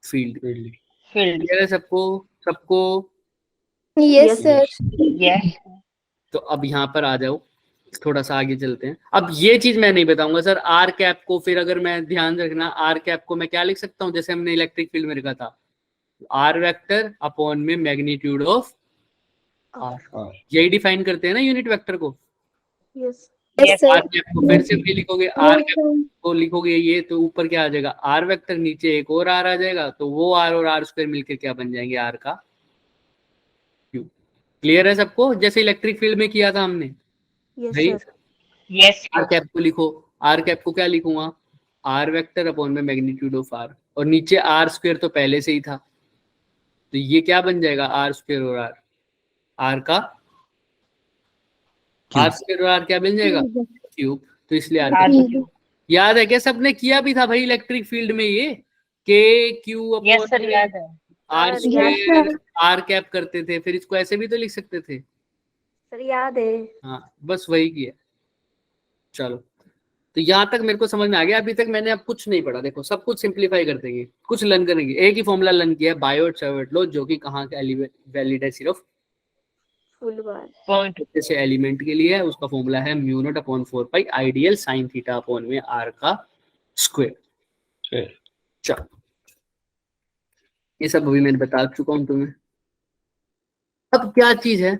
फील्ड। फील्ड क्लियर है सबको, सबको, yes sir यस तो अब यहाँ पर आ जाओ, थोड़ा सा आगे चलते हैं। अब ये चीज मैं नहीं बताऊंगा सर, आर कैप को फिर अगर मैं, ध्यान रखना, आर कैप को मैं क्या लिख सकता हूँ, जैसे हमने इलेक्ट्रिक फील्ड में लिखा था, आर वेक्टर अपॉन में मैग्नीट्यूड ऑफ आर, यही डिफाइन करते हैं ना यूनिट वेक्टर को। yes Yes, sir r cap को फिर से वही लिखोगे, आर कैप को लिखोगे ये, तो ऊपर क्या आ जाएगा, आर वेक्टर, नीचे एक और आर आ जाएगा, तो वो आर और आर स्क्वायर मिलकर क्या बन जाएंगे, आर का क्यूब। क्लियर है सबको, जैसे इलेक्ट्रिक फील्ड में किया था हमने yes भाई। sir यस आर कैप को लिखो, आर कैप को क्या लिखूंगा, आर वेक्टर अपॉन में मैग्नीट्यूड ऑफ आर, और नीचे आर स्क्वायर तो पहले से ही था, तो ये क्या बन जाएगा, आर स्क्वायर और आर, आर का आर स्क्वायर और आर क्या बन जाएगा, क्यूब, तो इसलिए आर कैप। याद है क्या, सबने किया भी था भाई इलेक्ट्रिक फील्ड में ये, के क्यू यस अपॉन सर याद है आर स्क्वायर आर कैप करते थे, फिर इसको ऐसे भी तो लिख सकते थे, सर याद है हाँ बस वही किया। चलो, तो यहाँ तक मेरे को समझ में आ गया, अभी तक मैंने अब कुछ नहीं पढ़ा, देखो सब कुछ सिंप्लीफाई कर देंगे, कुछ लर्न करेंगे, एक ही फॉर्मूला लर्न किया है, बायोट सावर्ट लॉ, जो कि कहाँ का वैलिड है, सिर्फ फुल बार पॉइंट जैसे एलिमेंट के लिए है, उसका फॉर्मूला है mu naught upon 4 pi ideal sine theta upon में आर का स्क्वायर। चलो, ये सब अभी मैंने बता चुका हूं तुम्हें। अब क्या चीज है,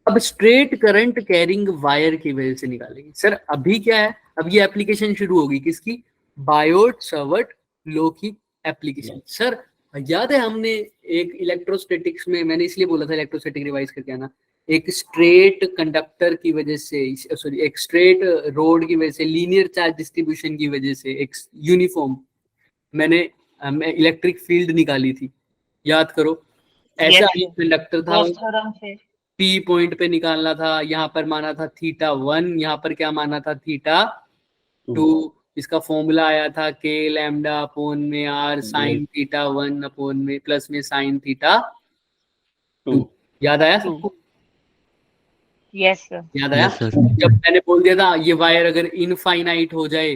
अब स्ट्रेट करंट कैरिंग वायर की वजह से निकालेंगे सर। अभी क्या है, अब ये एप्लीकेशन शुरू होगी किसकी, बायोट सावर्ट लॉ की एप्लीकेशन। सर याद है हमने एक इलेक्ट्रोस्टैटिक्स में, मैंने इसलिए बोला था इलेक्ट्रोस्टैटिक रिवाइज करके आना, एक स्ट्रेट कंडक्टर की वजह से, सॉरी एक स्ट्रेट रोड की वजह से, लीनियर चार्ज डिस्ट्रीब्यूशन की वजह से, एक यूनिफॉर्म मैंने इलेक्ट्रिक फील्ड निकाली थी, याद करो। ऐसा एक कंडक्टर था, गॉस थ्योरम से पी पॉइंट पे निकालना था, यहाँ पर माना था थीटा 1, यहाँ पर क्या माना था, थीटा 2, इसका फॉर्मूला आया था के लैम्डा अपोन में आर साइन थीटा 1 अपोन में प्लस में साइन थीटा 2। याद आया सबको, यस सर याद आया। जब मैंने बोल दिया था ये वायर अगर इनफाइनाइट हो जाए,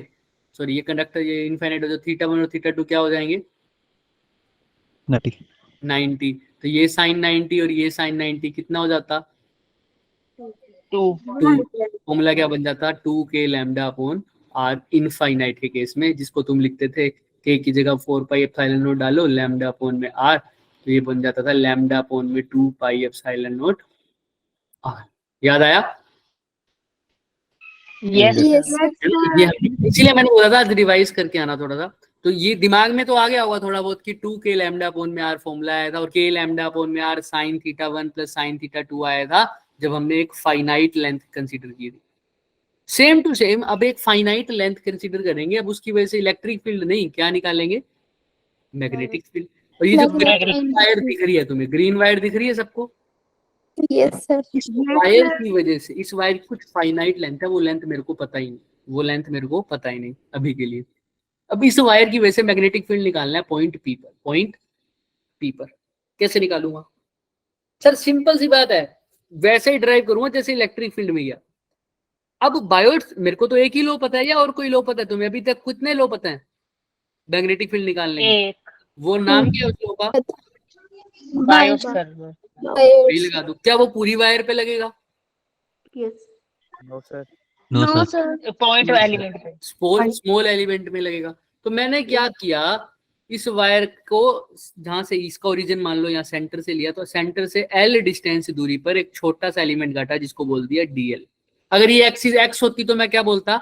सॉरी ये कंडक्टर ये इनफाइनाइट हो जाए, थीटा 1 और थीटा 2 क्या हो जाएंगे, 90, तो ये साइन 90 और ये साइन 90 कितना हो जाता, 2 फॉर्मूला क्या बन जाता, 2 k lambda upon are infinite के केस में, जिसको तुम लिखते थे के की जगह 4 पाई एप्सिलॉन नॉट डालो लैम्डा अपॉन में आर, तो ये बन जाता था लैम्डा अपॉन में 2 पाई एप्सिलॉन नॉट आर। याद आया, यस ये इसीलिए मैंने बोला था रिवाइज करके आना थोड़ा सा, तो ये दिमाग में तो आ गया होगा थोड़ा बहुत कि 2 के लैम्डा अपॉन में आर फॉर्मूला आया था, और के लैम्डा अपॉन में r sine theta 1 plus sine theta 2 आया था जब हमने एक फाइनाइट लेंथ कंसीडर की थी। सेम टू सेम अब एक फाइनाइट लेंथ कंसीडर करेंगे, अब उसकी वजह से इलेक्ट्रिक फील्ड नहीं क्या निकालेंगे, मैग्नेटिक फील्ड। और ये जो ग्रीन वायर दिख रही है तुम्हें, ग्रीन वायर दिख रही है सबको, यस सर इस वायर की वजह से, इस वायर की कुछ फाइनाइट लेंथ है, वो लेंथ मेरे को पता ही नहीं, वो लेंथ मेरे को पता ही नहीं अभी के लिए। अब इस वायर की वजह से मैग्नेटिक फील्ड निकालना है पॉइंट पी पर, पॉइंट पी पर कैसे निकालूंगा सर, सिंपल सी बात है, वैसे ही ड्राइव करूंगा जैसे इलेक्ट्रिक फील्ड में गया। अब बायोट मेरे को तो एक ही लो पता है या और कोई लो पता है तुम्हें, अभी तक कितने लो पता है मैग्नेटिक फील्ड निकालने के, एक वो नाम क्या है उस लो का, बायोट सर वही लगा दूं, क्या वो पूरी वायर पे लगेगा? Yes. No sir. No sir. Point No, element पे। स्मॉल एलिमेंट में लगेगा। तो मैंने क्या किया, इस वायर को जहां से इसका ओरिजिन मान लो यहाँ सेंटर से लिया, तो सेंटर से एल डिस्टेंस दूरी पर एक छोटा सा एलिमेंट काटा जिसको बोल दिया डीएल। अगर ये एक्स होती तो मैं क्या बोलता,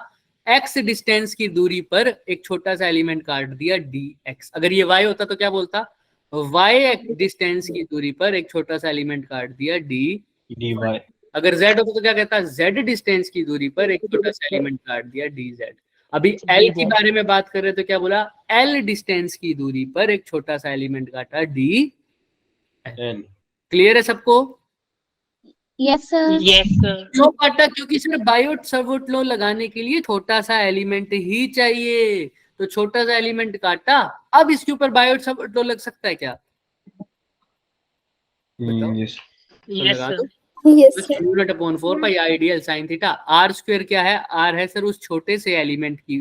एक्स डिस्टेंस की दूरी पर एक छोटा सा एलिमेंट काट दिया डी एक्स। अगर ये वाई होता तो क्या बोलता, वाई डिस्टेंस की दूरी पर एक छोटा सा एलिमेंट काट दिया डी। अगर z होता तो क्या कहता, z डिस्टेंस की दूरी पर एक छोटा सा एलिमेंट काट दिया dz। अभी l के बारे में बात कर रहे तो क्या बोला, l डिस्टेंस की दूरी पर एक छोटा सा एलिमेंट काटा d। क्लियर है सबको? Yes sir. Yes sir. क्यों काटा, क्योंकि सिर्फ बायोट सर्वोट लॉ लगाने के लिए छोटा सा एलिमेंट ही चाहिए, तो छोटा सा एलिमेंट काटा। अब इसके ऊपर बायोट सर्वोट लॉ लग सकता है क्या? बताओ। यस लगा दो। सर। यस तो sir. Unit upon 4 pi ideal sine theta. R square क्या है, आर है सर उस छोटे से एलिमेंट की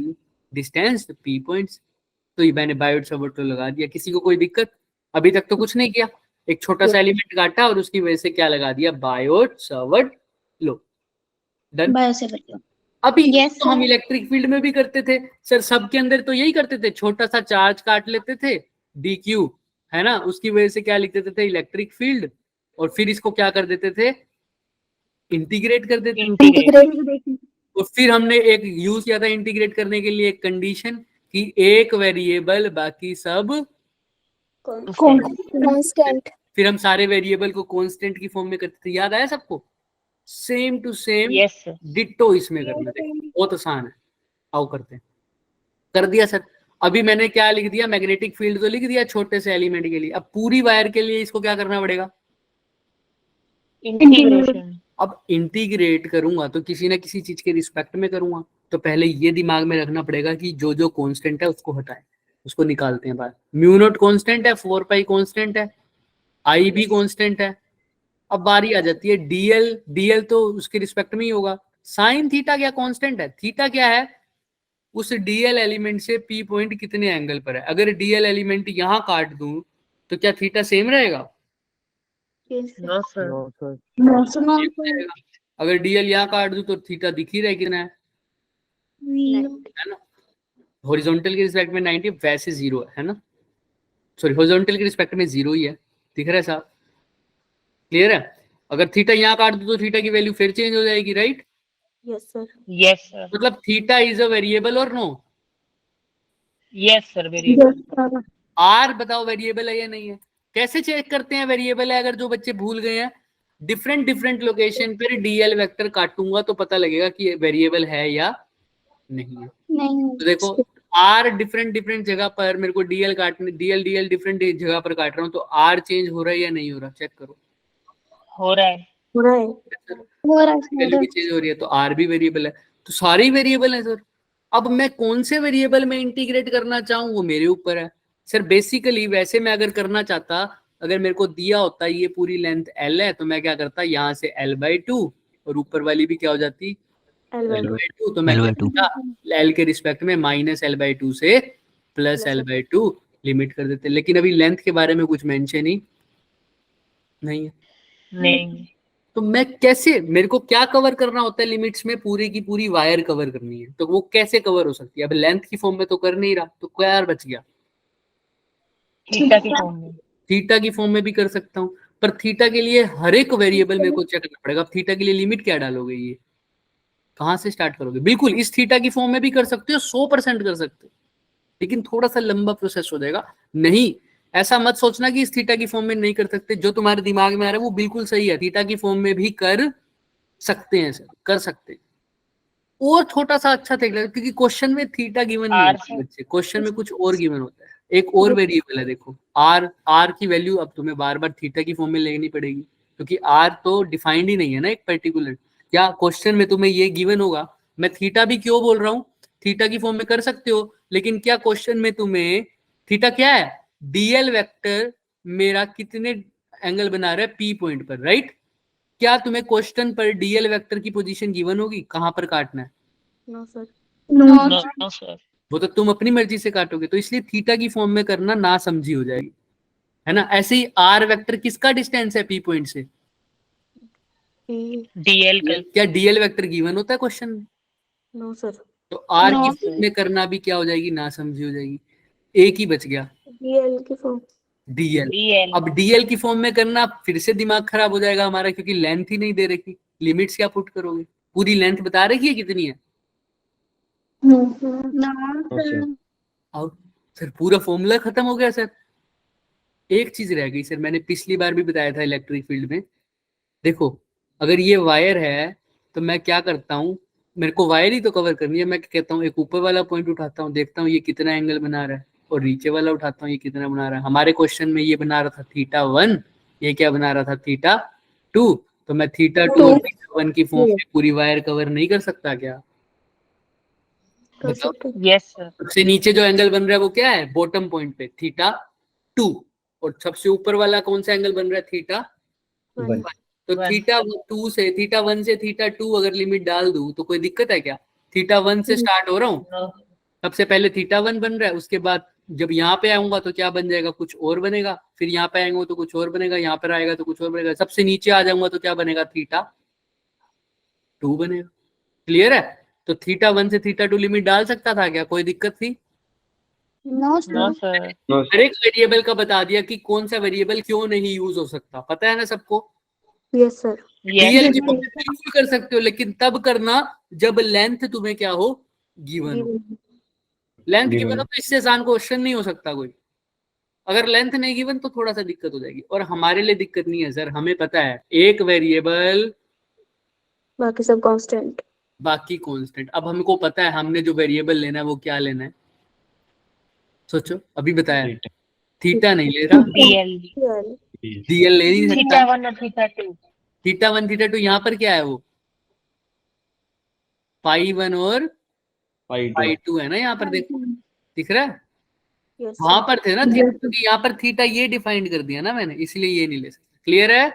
डिस्टेंस पी पॉइंट्स। तो ये मैंने बायोट सर्वोट लॉ लगा दिया। किसी को कोई दिक्कत? अभी तक तो कुछ नहीं किया, एक छोटा सा एलिमेंट काटा और उसकी वजह से क्या लगा दिया, बायोट सर्वोट लॉ। डन। बायो से बच्चों। अभी Yes, तो हम sir. इलेक्ट्रिक फील्ड में भी करते थे सर, सबके अंदर तो यही करते थे, छोटा सा चार्ज काट लेते थे डी क्यू, है ना, उसकी वजह से क्या लिख देते थे, इलेक्ट्रिक फील्ड, और फिर इसको क्या कर देते थे, इंटीग्रेट कर देते थे। इंटीग्रेट। और फिर हमने एक यूज किया था इंटीग्रेट करने के लिए एक कंडीशन कि एक वेरिएबल बाकी सब, कांस्टेंट। फिर हम सारे वेरिएबल को कांस्टेंट की फॉर्म में करते थे। याद आया सबको? Same to same yes sir. Ditto इसमें करना है, बहुत आसान है। आओ करते हैं। कर दिया सर। अभी मैंने क्या लिख दिया, मैग्नेटिक फील्ड तो लिख दिया छोटे से एलिमेंट के लिए। अब पूरी वायर के लिए इसको क्या करना पड़ेगा, इंटीग्रेशन। अब इंटीग्रेट करूंगा तो किसी ना किसी चीज के रिस्पेक्ट में करूंगा, तो पहले ये दिमाग में रखना पड़ेगा कि जो जो कांस्टेंट है उसको हटाएं, उसको निकालते हैं बाहर। म्यू नॉट कांस्टेंट है, 4 पाई कांस्टेंट है, आई भी कांस्टेंट है। अब बारी आ जाती है डीएल, डीएल तो उसके रिस्पेक्ट में ही होगा। साइन थीटा क्या कांस्टेंट है, थीटा क्या है, उस डीएल एलिमेंट से पी पॉइंट कितने एंगल पर है। अगर डीएल एलिमेंट यहां काट दूं तो क्या थीटा सेम रहेगा? No sir. No sir. Same रहेगा। अगर डीएल यहां काट दूं तो थीटा दिख ही रहा है कितना है ना। हॉरिजॉन्टल के रिस्पेक्ट में 90, वैसे 0 है ना, सॉरी हॉरिजॉन्टल के रिस्पेक्ट में 0 ही है, दिख रहा है साहब? क्लियर है? अगर थीटा यहाँ काट दो तो थीटा की वैल्यू फिर चेंज हो जाएगी, right? Yes sir. Yes sir. मतलब थीटा इज अ वेरिएबल और no? Yes sir. Variable. R बताओ वेरिएबल है या नहीं है? कैसे चेक करते हैं वेरिएबल है, अगर जो बच्चे भूल गए हैं, डिफरेंट डिफरेंट लोकेशन पर डीएल वेक्टर काटूंगा तो पता लगेगा कि वेरिएबल है या नहीं है। नहीं। तो देखो आर डिफरेंट डिफरेंट जगह पर मेरे को डीएल काटने, डीएल डीएल डिफरेंट जगह पर काट रहा हूँ, तो आर चेंज हो रहा है या नहीं हो रहा, चेक करो। हो रहा है। हो रहा है। हो रहा है वैल्यू भी चेंज हो रही है, तो आर भी वेरिएबल है, तो सारे ही वेरिएबल है सर। अब मैं कौन से वेरिएबल में इंटीग्रेट करना चाहूँ वो मेरे ऊपर है सर। बेसिकली वैसे मैं अगर करना चाहता, अगर मेरे को दिया होता ये पूरी लेंथ एल है, तो मैं क्या करता, यहाँ से l/2 और ऊपर वाली भी क्या हो जाती, l/2, तो मैं एल के रिस्पेक्ट में -l/2 से +l/2 लिमिट कर देते। लेकिन अभी लेंथ के बारे में कुछ मेंशन ही नहीं है। नहीं। तो मैं कैसे, मेरे को क्या कवर करना होता है लिमिट्स में, पूरी की पूरी वायर कवर करनी है, तो वो कैसे कवर हो सकती है? अब लेंथ की फॉर्म में तो कर नहीं रहा, तो क्या यार बच गया, थीटा की फॉर्म में। थीटा की फॉर्म में भी कर सकता हूँ, पर थीटा के लिए हर एक वेरिएबल मेरे को चेक करना पड़ेगा। अब थीटा के लिए लिमिट क्या डालोगे, ये कहाँ से स्टार्ट करोगे? बिल्कुल इस थीटा की फॉर्म में भी कर सकते हो, 100% कर सकते हो, लेकिन थोड़ा सा लंबा प्रोसेस हो जाएगा। नहीं, ऐसा मत सोचना कि इस थीटा की फॉर्म में नहीं कर सकते, जो तुम्हारे दिमाग में आ रहा है वो बिल्कुल सही है, थीटा की फॉर्म में भी कर सकते हैं सर, कर सकते हैं। और छोटा सा अच्छा देख लेना, क्योंकि क्वेश्चन में थीटा गिवन नहीं होता बच्चे, क्वेश्चन में कुछ और गिवन होता है। एक और वेरिएबल है देखो आर, आर की वैल्यू अब तुम्हें बार बार थीटा की फॉर्म में लेनी पड़ेगी, क्योंकि आर तो डिफाइंड ही नहीं है ना एक पर्टिकुलर। क्या क्वेश्चन में तुम्हें ये गिवन होगा, मैं थीटा भी क्यों बोल रहा हूँ, थीटा की फॉर्म में कर सकते हो, लेकिन क्या क्वेश्चन में तुम्हें थीटा क्या है, डीएल वेक्टर मेरा कितने एंगल बना रहा है पी पॉइंट पर, राइट? क्या तुम्हें क्वेश्चन पर डीएल वेक्टर की पोजीशन गिवन होगी, कहां पर काटना है? No sir. No sir. वो तो तुम अपनी मर्जी से काटोगे, तो इसलिए थीटा की फॉर्म में करना ना समझी हो जाएगी, है ना। ऐसे ही आर वेक्टर किसका डिस्टेंस है पी पॉइंट से? डीएल का। क्या डीएल वेक्टर गिवन होता है क्वेश्चन में? नो सर, तो आर No, की sir. फॉर्म में करना भी क्या हो जाएगी, ना समझी हो जाएगी। एक ही बच गया, डीएल की फॉर्म। डीएल। डीएल। अब डीएल की फॉर्म में करना फिर से दिमाग खराब हो जाएगा हमारा, क्योंकि लेंथ ही नहीं दे रखी। लिमिट्स क्या पुट करोगे? पूरी लेंथ बता रखी है कितनी है, No, नो sir. सर। और फिर पूरा फॉर्मूला खत्म हो गया सर। एक चीज रह गई सर, मैंने पिछली बार भी बताया था इलेक्ट्रिक फील्ड में। देखो, अगर ये वायर है तो मैं क्या करता हूँ, मेरे को वायर ही तो कवर करनी है। मैं क्या कहता हूँ, एक ऊपर वाला पॉइंट उठाता हूँ, देखता हूँ ये कितना एंगल बना रहा है, और नीचे वाला उठाता हूँ ये कितना बना रहा है। हमारे क्वेश्चन में ये बना रहा था θ1, ये क्या बना रहा था θ2। तो मैं θ2 और θ1 की फॉर्म में पूरी वायर कवर नहीं कर सकता क्या? कर बताओ। सकते हैं। Yes sir. सबसे नीचे जो एंगल बन रहा है वो क्या है, बॉटम पॉइंट पे θ2, और सबसे ऊपर वाला कौन सा एंगल बन रहा है, वन। तो वन। θ2 से θ1 से θ2 अगर लिमिट डाल दूं तो कोई दिक्कत है क्या? θ1 से स्टार्ट हो रहा हूँ, नो। सबसे पहले θ1 बन रहा है, उसके बाद जब यहाँ पे आऊंगा तो क्या बन जाएगा, कुछ और बनेगा। फिर यहाँ पे आएंगे तो कुछ और बनेगा, यहाँ पर आएगा तो कुछ और बनेगा। सबसे नीचे आ जाऊंगा तो क्या बनेगा, θ2 बनेगा। क्लियर है? तो θ1 से θ2 लिमिट डाल सकता था क्या, कोई दिक्कत थी? No, no sir. Sir. No हर एक वेरिएबल का बता दिया कि कौन सा वेरिएबल क्यों नहीं यूज हो सकता, पता है ना सबको। Yes sir. डीएल यस की फॉर्म में बिल्कुल कर सकते हो, लेकिन तब करना जब लेंथ तुम्हें क्या हो, गिवन हो। Length Given. गिवन हो तो इससे आसान क्वेश्चन नहीं हो सकता कोई। अगर लेंथ नहीं गिवन तो थोड़ा सा दिक्कत हो जाएगी, और हमारे लिए दिक्कत नहीं है सर, हमें पता है एक वेरिएबल बाकी सब कांस्टेंट। बाकी कांस्टेंट। अब हमको पता है हमने जो वेरिएबल लेना है वो क्या लेना है, सोचो। अभी बताया, थीटा नहीं ले रहा, डीएल। डीएल ले नहीं सकता। θ1 और θ2। θ1 θ2 यहाँ पर क्या है, वो π1 और π2 है ना, यहाँ पर देखो दिख रहा है। यस वहां सर। पर थे ना थीटा, क्योंकि यहाँ पर थीटा ये डिफाइन कर दिया ना मैंने, इसलिए ये नहीं ले सकते। क्लियर है?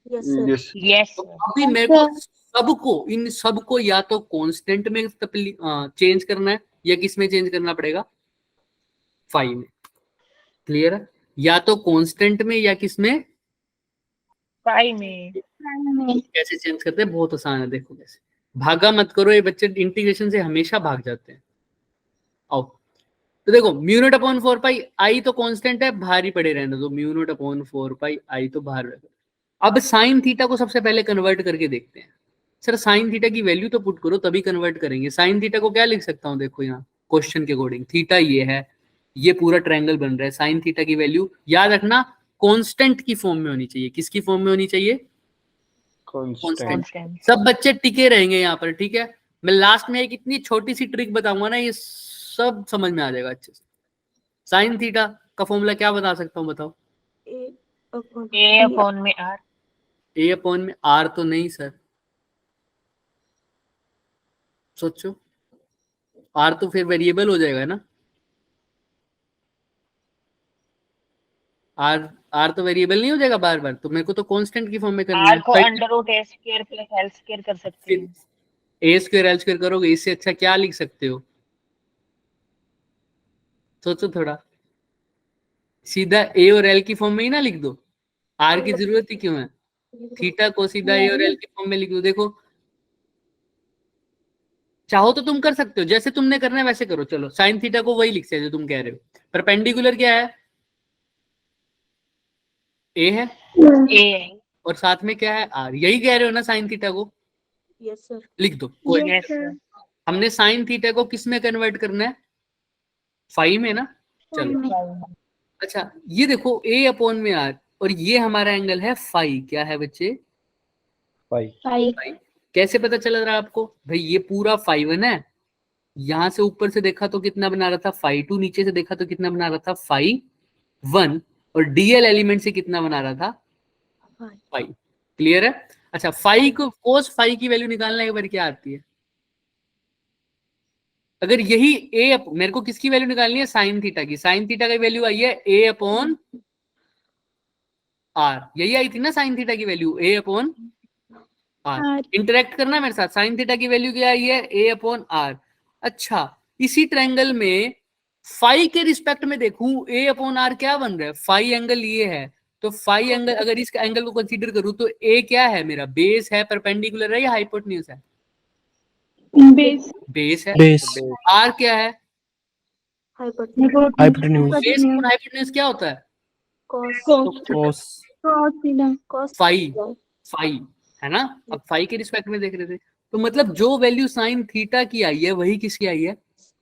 Yes sir. यस। यस तो सर। अभी मेरे को सबको, इन सबको या तो कांस्टेंट में चेंज करना है, या किस में चेंज करना पड़ेगा, फाई में। क्लियर है? या तो कांस्टेंट में या किस में। पाई में। कैसे चेंज करते हैं, बहुत आसान है, देखो कैसे। भागा मत करो, ये बच्चे इंटीग्रेशन से हमेशा भाग जाते हैं। आओ, तो देखो म्यू नॉट अपॉन 4 पाई आई तो कांस्टेंट है, बाहर ही पड़े रहने दो। म्यू नॉट अपॉन 4 पाई आई तो बाहर रह। अब साइन थीटा को सबसे पहले कन्वर्ट करके देखते हैं। सर साइन थीटा की वैल्यू तो पुट करो तभी कन्वर्ट करेंगे। साइन थीटा को क्या लिख सकता हूँ, देखो यहाँ क्वेश्चन के अकॉर्डिंग थीटा ये है, ये पूरा ट्रायंगल बन रहा है। साइन थीटा की वैल्यू याद रखना कांस्टेंट की फॉर्म में होनी चाहिए। किसकी फॉर्म में होनी चाहिए, कांस्टेंट। कांस्टेंट। सब बच्चे टिके रहेंगे यहाँ पर, ठीक है। मैं लास्ट में एक इतनी छोटी सी ट्रिक बताऊंगा ना, ये सब समझ में आ जाएगा अच्छे से। साइन थीटा का फॉर्मूला क्या बता सकता हूँ, बताओ। ए अपॉन में आर। ए अपॉन में आर तो नहीं सर, सोचो। आर तो फिर वेरिएबल हो जाएगा ना। आर आर तो वेरिएबल नहीं हो जाएगा बार बार, तो मेरे को तो कांस्टेंट की फॉर्म में करनी आर है। को अंडर रूट ए स्क्वायर प्लस एल स्क्वायर कर सकते हैं। ए स्क्वायर एल स्क्वायर करोगे, इससे अच्छा क्या लिख सकते हो, सोचो थोड़ा। सीधा ए और एल की फॉर्म में ही ना लिख दो, आर की जरूरत ही क्यों है। थीटा को सीधा ए और एल की फॉर्म में लिख दो। देखो चाहो तो तुम कर सकते हो, जैसे तुमने करना है वैसे करो। चलो साइन थीटा को वही लिखते हैं जो तुम कह रहे हो। परपेंडिकुलर क्या है, ए है, ए। और साथ में क्या है, आर। यही कह रहे हो ना साइन थीटा को, यस सर। लिख दो कोई नहीं। Yes sir. हमने साइन थीटा को किस में कन्वर्ट करना है, फाई में ना। चलो अच्छा, ये देखो ए अपॉन में आर, और ये हमारा एंगल है फाई। क्या है बच्चे, फाई। कैसे पता चल रहा है आपको, भाई ये पूरा फाई 1 है, यहां से ऊपर से देखा तो कितना बना रहा था, फाई 2। नीचे से देखा तो कितना बना रहा था, फाई 1। और डीएल एलिमेंट से कितना बना रहा था, फाई। क्लियर है? अच्छा, फाई को कोस फाई की वैल्यू निकालना एक बार क्या आती है। अगर यही मेरे को किसकी वैल्यू निकालनी है, साइन थीटा की। साइन थीटा की वैल्यू आई है ए अपॉन आर, यही आई थी ना साइन थीटा की value, a upon r. Interact करना मेरे साथ। साइन थीटा की वैल्यू क्या आई है, ए अपॉन आर। अच्छा, इसी ट्रायंगल में फाई के रिस्पेक्ट में देखूं a अपॉन आर क्या बन रहा है, फाई एंगल ये है, तो फाई एंगल अगर इस एंगल को कंसीडर करूं तो a क्या है मेरा, बेस है, परपेंडिकुलर है या हाइपोटेन्यूज है, बेस बेस है। बेस आर क्या है, hypotenuse hypotenuse base upon hypotenuse क्या होता है, cos cos cos phi, phi है ना। अब फाई के रिस्पेक्ट में देख रहे थे, तो मतलब जो वैल्यू साइन थीटा की आई है वही किसकी आई है,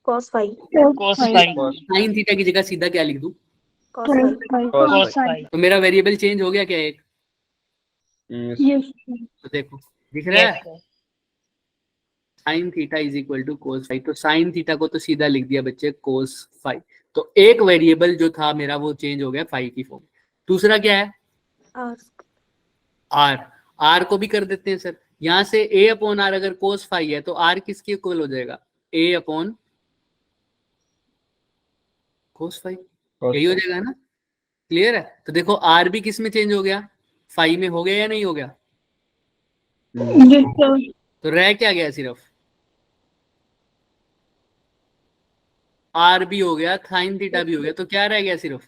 cos phi cos phi sine theta की जगह सीधा क्या लिख दूं, कॉस फाई cos phi तो मेरा वेरिएबल चेंज हो गया क्या एक, यस तो देखो दिख रहा yes है, sir. Sine theta is equal to cos phi, तो साइन थीटा को तो सीधा लिख दिया बच्चे कोस फाई, तो एक वेरिएबल जो था मेरा वो चेंज हो गया फाई की फॉर्म। दूसरा क्या है, और आर, आर को भी कर देते हैं सर, यहां से a अपॉन आर अगर कोस फाई है तो आर किसके इक्वल हो जाएगा, a अपॉन कोस फाई, यही हो जाएगा ना, क्लियर है। तो देखो आर भी किस में चेंज हो गया, फाई में हो गया या नहीं हो गया, यस सर तो रह क्या गया सिर्फ, आर भी हो गया, साइन थीटा भी हो गया, तो क्या रह गया सिर्फ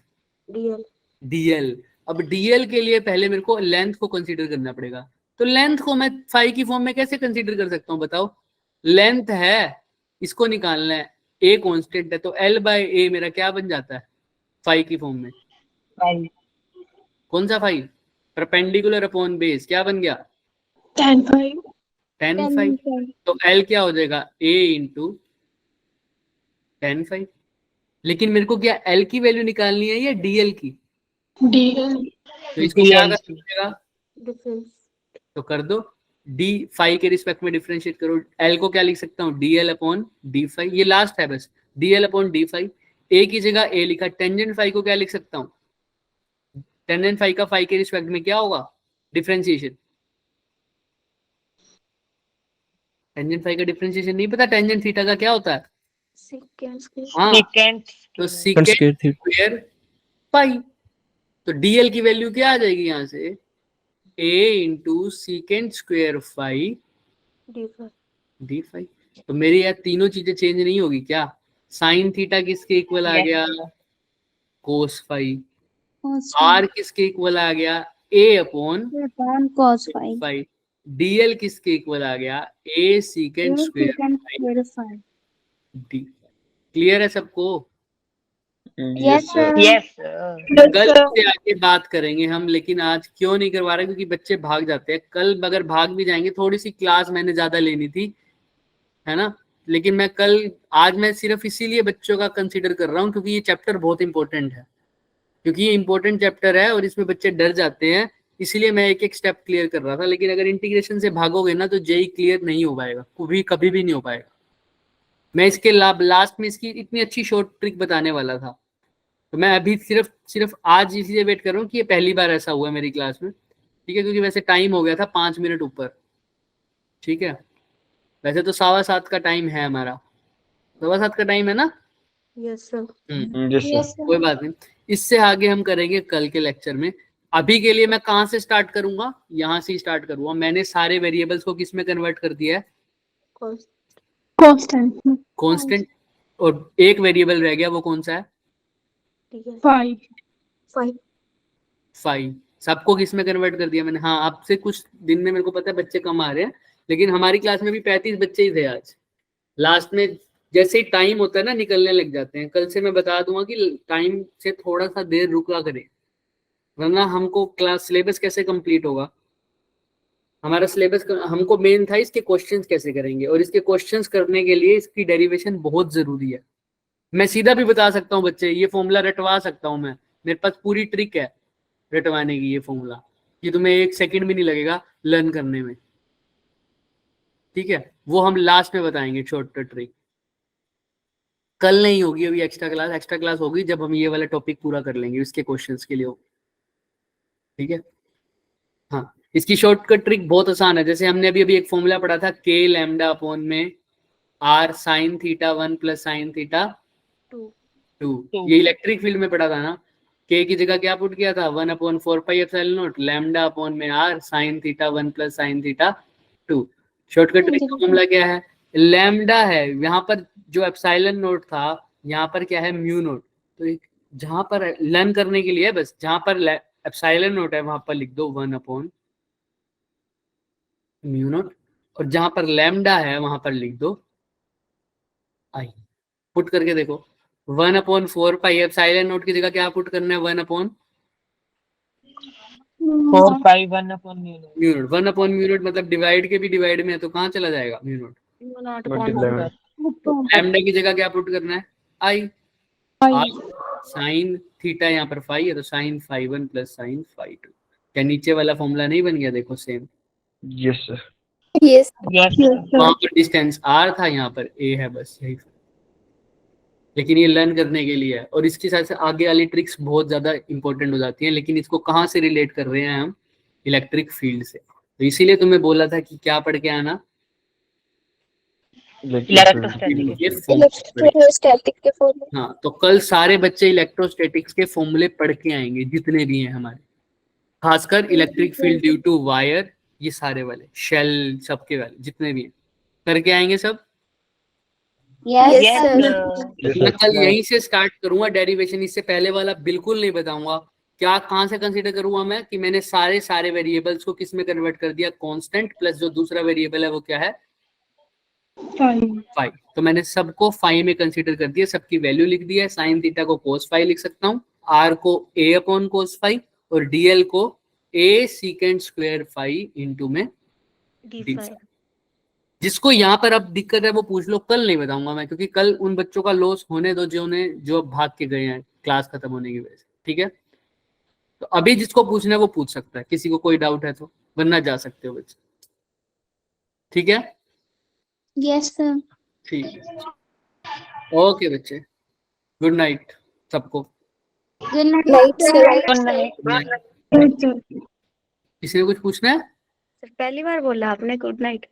डीएल डीएल। अब डीएल के लिए पहले मेरे को लेंथ को कंसीडर करना पड़ेगा, तो लेंथ को मैं फाई की फॉर्म में कैसे कंसीडर कर सकता हूँ बताओ, लेंथ है, इसको निकालना है, ए कांस्टेंट है, तो एल बाय ए मेरा क्या बन जाता है फाई की फॉर्म में, phi कौन सा फाई, परपेंडिकुलर अपॉन बेस, क्या बन गया 10 टेन फाई, तो एल क्या हो जाएगा ए इंटू टेन फाई। लेकिन मेरे को क्या एल की वैल्यू निकालनी है या डीएल की, डीएल तो इसको क्या DL कर पड़ेगा, डिफरेंस तो कर दो, डी फाई के रिस्पेक्ट में डिफरेंशिएट करो, एल को क्या लिख सकता हूँ डीएल अपॉन डी फाई, ये लास्ट है बस, डीएल अपॉन डी फाई, ए की जगह ए लिखा, टेंजेंट फाई को क्या लिख सकता हूँ, टेंजेंट फाई का फाई के रिस्पेक्ट में क्या होगा डिफरेंशिएशन, टेंजेंट फाई का डिफरेंशिएशन नहीं पता, टेंजेंट थीटा का क्या होता है, सेकेंड स्क्वायर हाँ secant तो square. सीकेंट स्क्वायर थी स्क्वायर पाई, तो डीएल की वैल्यू क्या आ जाएगी यहाँ से, a into secant square phi d phi d phi, तो मेरी यार तीनों चीजें चेंज नहीं होगी क्या, साइन थीटा किसके इक्वल आ Yes, गया sir. कोस फाई, आर किसके इक्वल आ गया a upon cos phi phi, dl किसके इक्वल आ गया a secant square d, clear है सबको, yes sir Yes sir. कल से आगे बात करेंगे हम, लेकिन आज क्यों नहीं करवा रहे, क्योंकि बच्चे भाग जाते हैं, कल अगर भाग भी जाएंगे, थोड़ी सी क्लास मैंने ज्यादा लेनी थी है ना, लेकिन मैं कल, आज मैं सिर्फ इसीलिए बच्चों का कंसीडर कर रहा हूँ क्योंकि ये चैप्टर बहुत इंपॉर्टेंट है, क्योंकि ये इंपॉर्टेंट चैप्टर है और इसमें बच्चे डर जाते हैं, इसलिए मैं एक एक स्टेप क्लियर कर रहा था। लेकिन अगर इंटीग्रेशन से भागोगे ना तो जेई क्लियर नहीं हो पाएगा, कभी भी नहीं हो पाएगा। मैं इसके लास्ट में इसकी इतनी अच्छी शॉर्ट ट्रिक बताने वाला था, तो मैं अभी सिर्फ आज इसलिए वेट कर रहा हूँ कि ये पहली बार ऐसा हुआ मेरी क्लास में, ठीक है, क्योंकि वैसे टाइम हो गया था 5 मिनट ऊपर, ठीक है, वैसे तो 7:15 का टाइम है हमारा, 7:15 का टाइम है ना, यस सर yes sir कोई बात नहीं, इससे आगे हम करेंगे कल के लेक्चर में। अभी के लिए मैं कहाँ से स्टार्ट करूंगा, यहाँ से स्टार्ट करूंगा। मैंने सारे वेरिएबल्स को किस में कन्वर्ट कर दिया है, कॉस कांस्टेंट कांस्टेंट, और एक वेरिएबल रह गया, वो कौन सा है, डीएल 5 फाई फाई, सबको किस में कन्वर्ट कर दिया मैंने। हाँ, आपसे कुछ दिन में मेरे को पता है बच्चे कम आ रहे हैं, लेकिन हमारी क्लास में भी 35 बच्चे ही थे आज। लास्ट में जैसे ही टाइम होता है ना निकलने लग जाते हैं। कल से मैं बता दूंगा कि टाइम से थोड़ा सा देर रुका करें, वरना हमको क्लास सिलेबस कैसे कंप्लीट होगा। हमारा सिलेबस, हमको मेन था इसके क्वेश्चंस कैसे करेंगे, और इसके क्वेश्चंस करने के लिए इसकी डेरिवेशन बहुत जरूरी है। मैं सीधा भी बता सकता हूँ बच्चे, ये फॉर्मूला रटवा सकता हूँ मैं, मेरे पास पूरी ट्रिक है रटवाने की, ये फॉर्मूला, कि तुम्हें 1 सेकंड भी नहीं लगेगा लर्न करने में, ठीक है। वो हम लास्ट में बताएंगे शॉर्ट ट्रिक, कल नहीं होगी अभी एक्स्ट्रा क्लास होगी जब हम ये वाला टॉपिक पूरा कर लेंगे, इसके क्वेश्चंस के लिए होगी, ठीक है। हाँ, इसकी शॉर्टकट ट्रिक बहुत आसान है। जैसे हमने अभी एक फॉर्मूला पढ़ा था k लैम्डा अपॉन में r sin theta 1 plus sin theta 2, ये इलेक्ट्रिक फील्ड में पढ़ा था ना। k की जगह क्या पुट किया था, 1/4 pi epsilon not lambda upon में r sin theta 1 plus sin theta 2। Shortcut trick का फॉर्मूला क्या है, लैम्डा है, यहाँ पर जो एप्सिलॉन नॉट था यहाँ पर क्या है म्यू नोट। तो जहां पर लर्न करने के लिए है बस, जहां पर एप्सिलॉन नोट है वहां पर लिख दो 1/म्यू नोट, और जहां पर लैम्डा है वहां पर लिख दो आई। पुट करके देखो 1/4 पाई। एप्सिलॉन नोट की जगह क्या पुट करना है 1/4 4 pi mu naught. Mu naught. Mu naught मतलब डिवाइड के भी डिवाइड में है तो कहाँ चला जाएगा म्यू नोट। नॉट मल्टीप्लाई में लैम्डा की जगह क्या पुट करना है आई। साइन थीटा यहाँ पर फाई है तो sine phi 1 plus sine phi 2। क्या नीचे वाला फॉर्मूला नहीं बन गया? देखो same. Yes sir. Yes yes वहां पर डिस्टेंस r था, यहाँ पर a है, बस यही। लेकिन ये लर्न करने के लिए है, और इसके साथ से आगे वाली ट्रिक्स बहुत ज्यादा इंपॉर्टेंट हो जाती हैं। लेकिन इसको कहाँ से रिलेट कर रहे हैं हम? इलेक्ट्रिक फील्ड से। तो इसीलिए तुम्हें बोला था कि क्या पढ़ के आना, इलेक्ट्रोस्टैटिक ये इलेक्ट्रोस्टैटिक के फॉर्मूले। हाँ, तो कल सारे बच्चे इलेक्ट्रोस्टैटिक्स के फॉर्मूले पढ़ के आएंगे, जितने भी हैं हमारे, खासकर electric field due to wire, ये सारे वाले शेल सबके वाले जितने भी हैं करके आएंगे सब। Yes yes sir. मैं कल यहीं से स्टार्ट करूंगा डेरिवेशन, इससे पहले वाला बिल्कुल नहीं बताऊंगा। क्या कहाँ से कंसीडर करूंगा मैं कि मैंने सारे वेरिएबल्स को किस में कन्वर्ट कर दिया, कांस्टेंट प्लस जो दूसरा वेरिएबल है वो क्या है फाई। तो मैंने सबको फाई में कंसीडर कर दिया, सबकी वैल्यू लिख दिया है। साइन थीटा को कोस फाई लिख सकता हूँ, आर को a अपॉन कोस फाई, और dl को a second square phi into में डी फाई। जिसको यहाँ पर अब दिक्कत है वो पूछ लो, कल नहीं बताऊंगा मैं, क्योंकि कल उन बच्चों का लॉस होने दो जो भाग के गए हैं क्लास खत्म होने की वजह से, ठीक है। तो अभी जिसको पूछना है वो पूछ सकता है, किसी को कोई डाउट है तो, वरना जा सकते हो बच्चे, ठीक है। Yes sir. ठीक है, ओके बच्चे, गुड नाइट सबको। Good night night sir. Good night. किसी ने कुछ पूछना है? पहली बार बोला आपने गुड नाइट।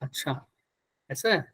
अच्छा, ऐसा है।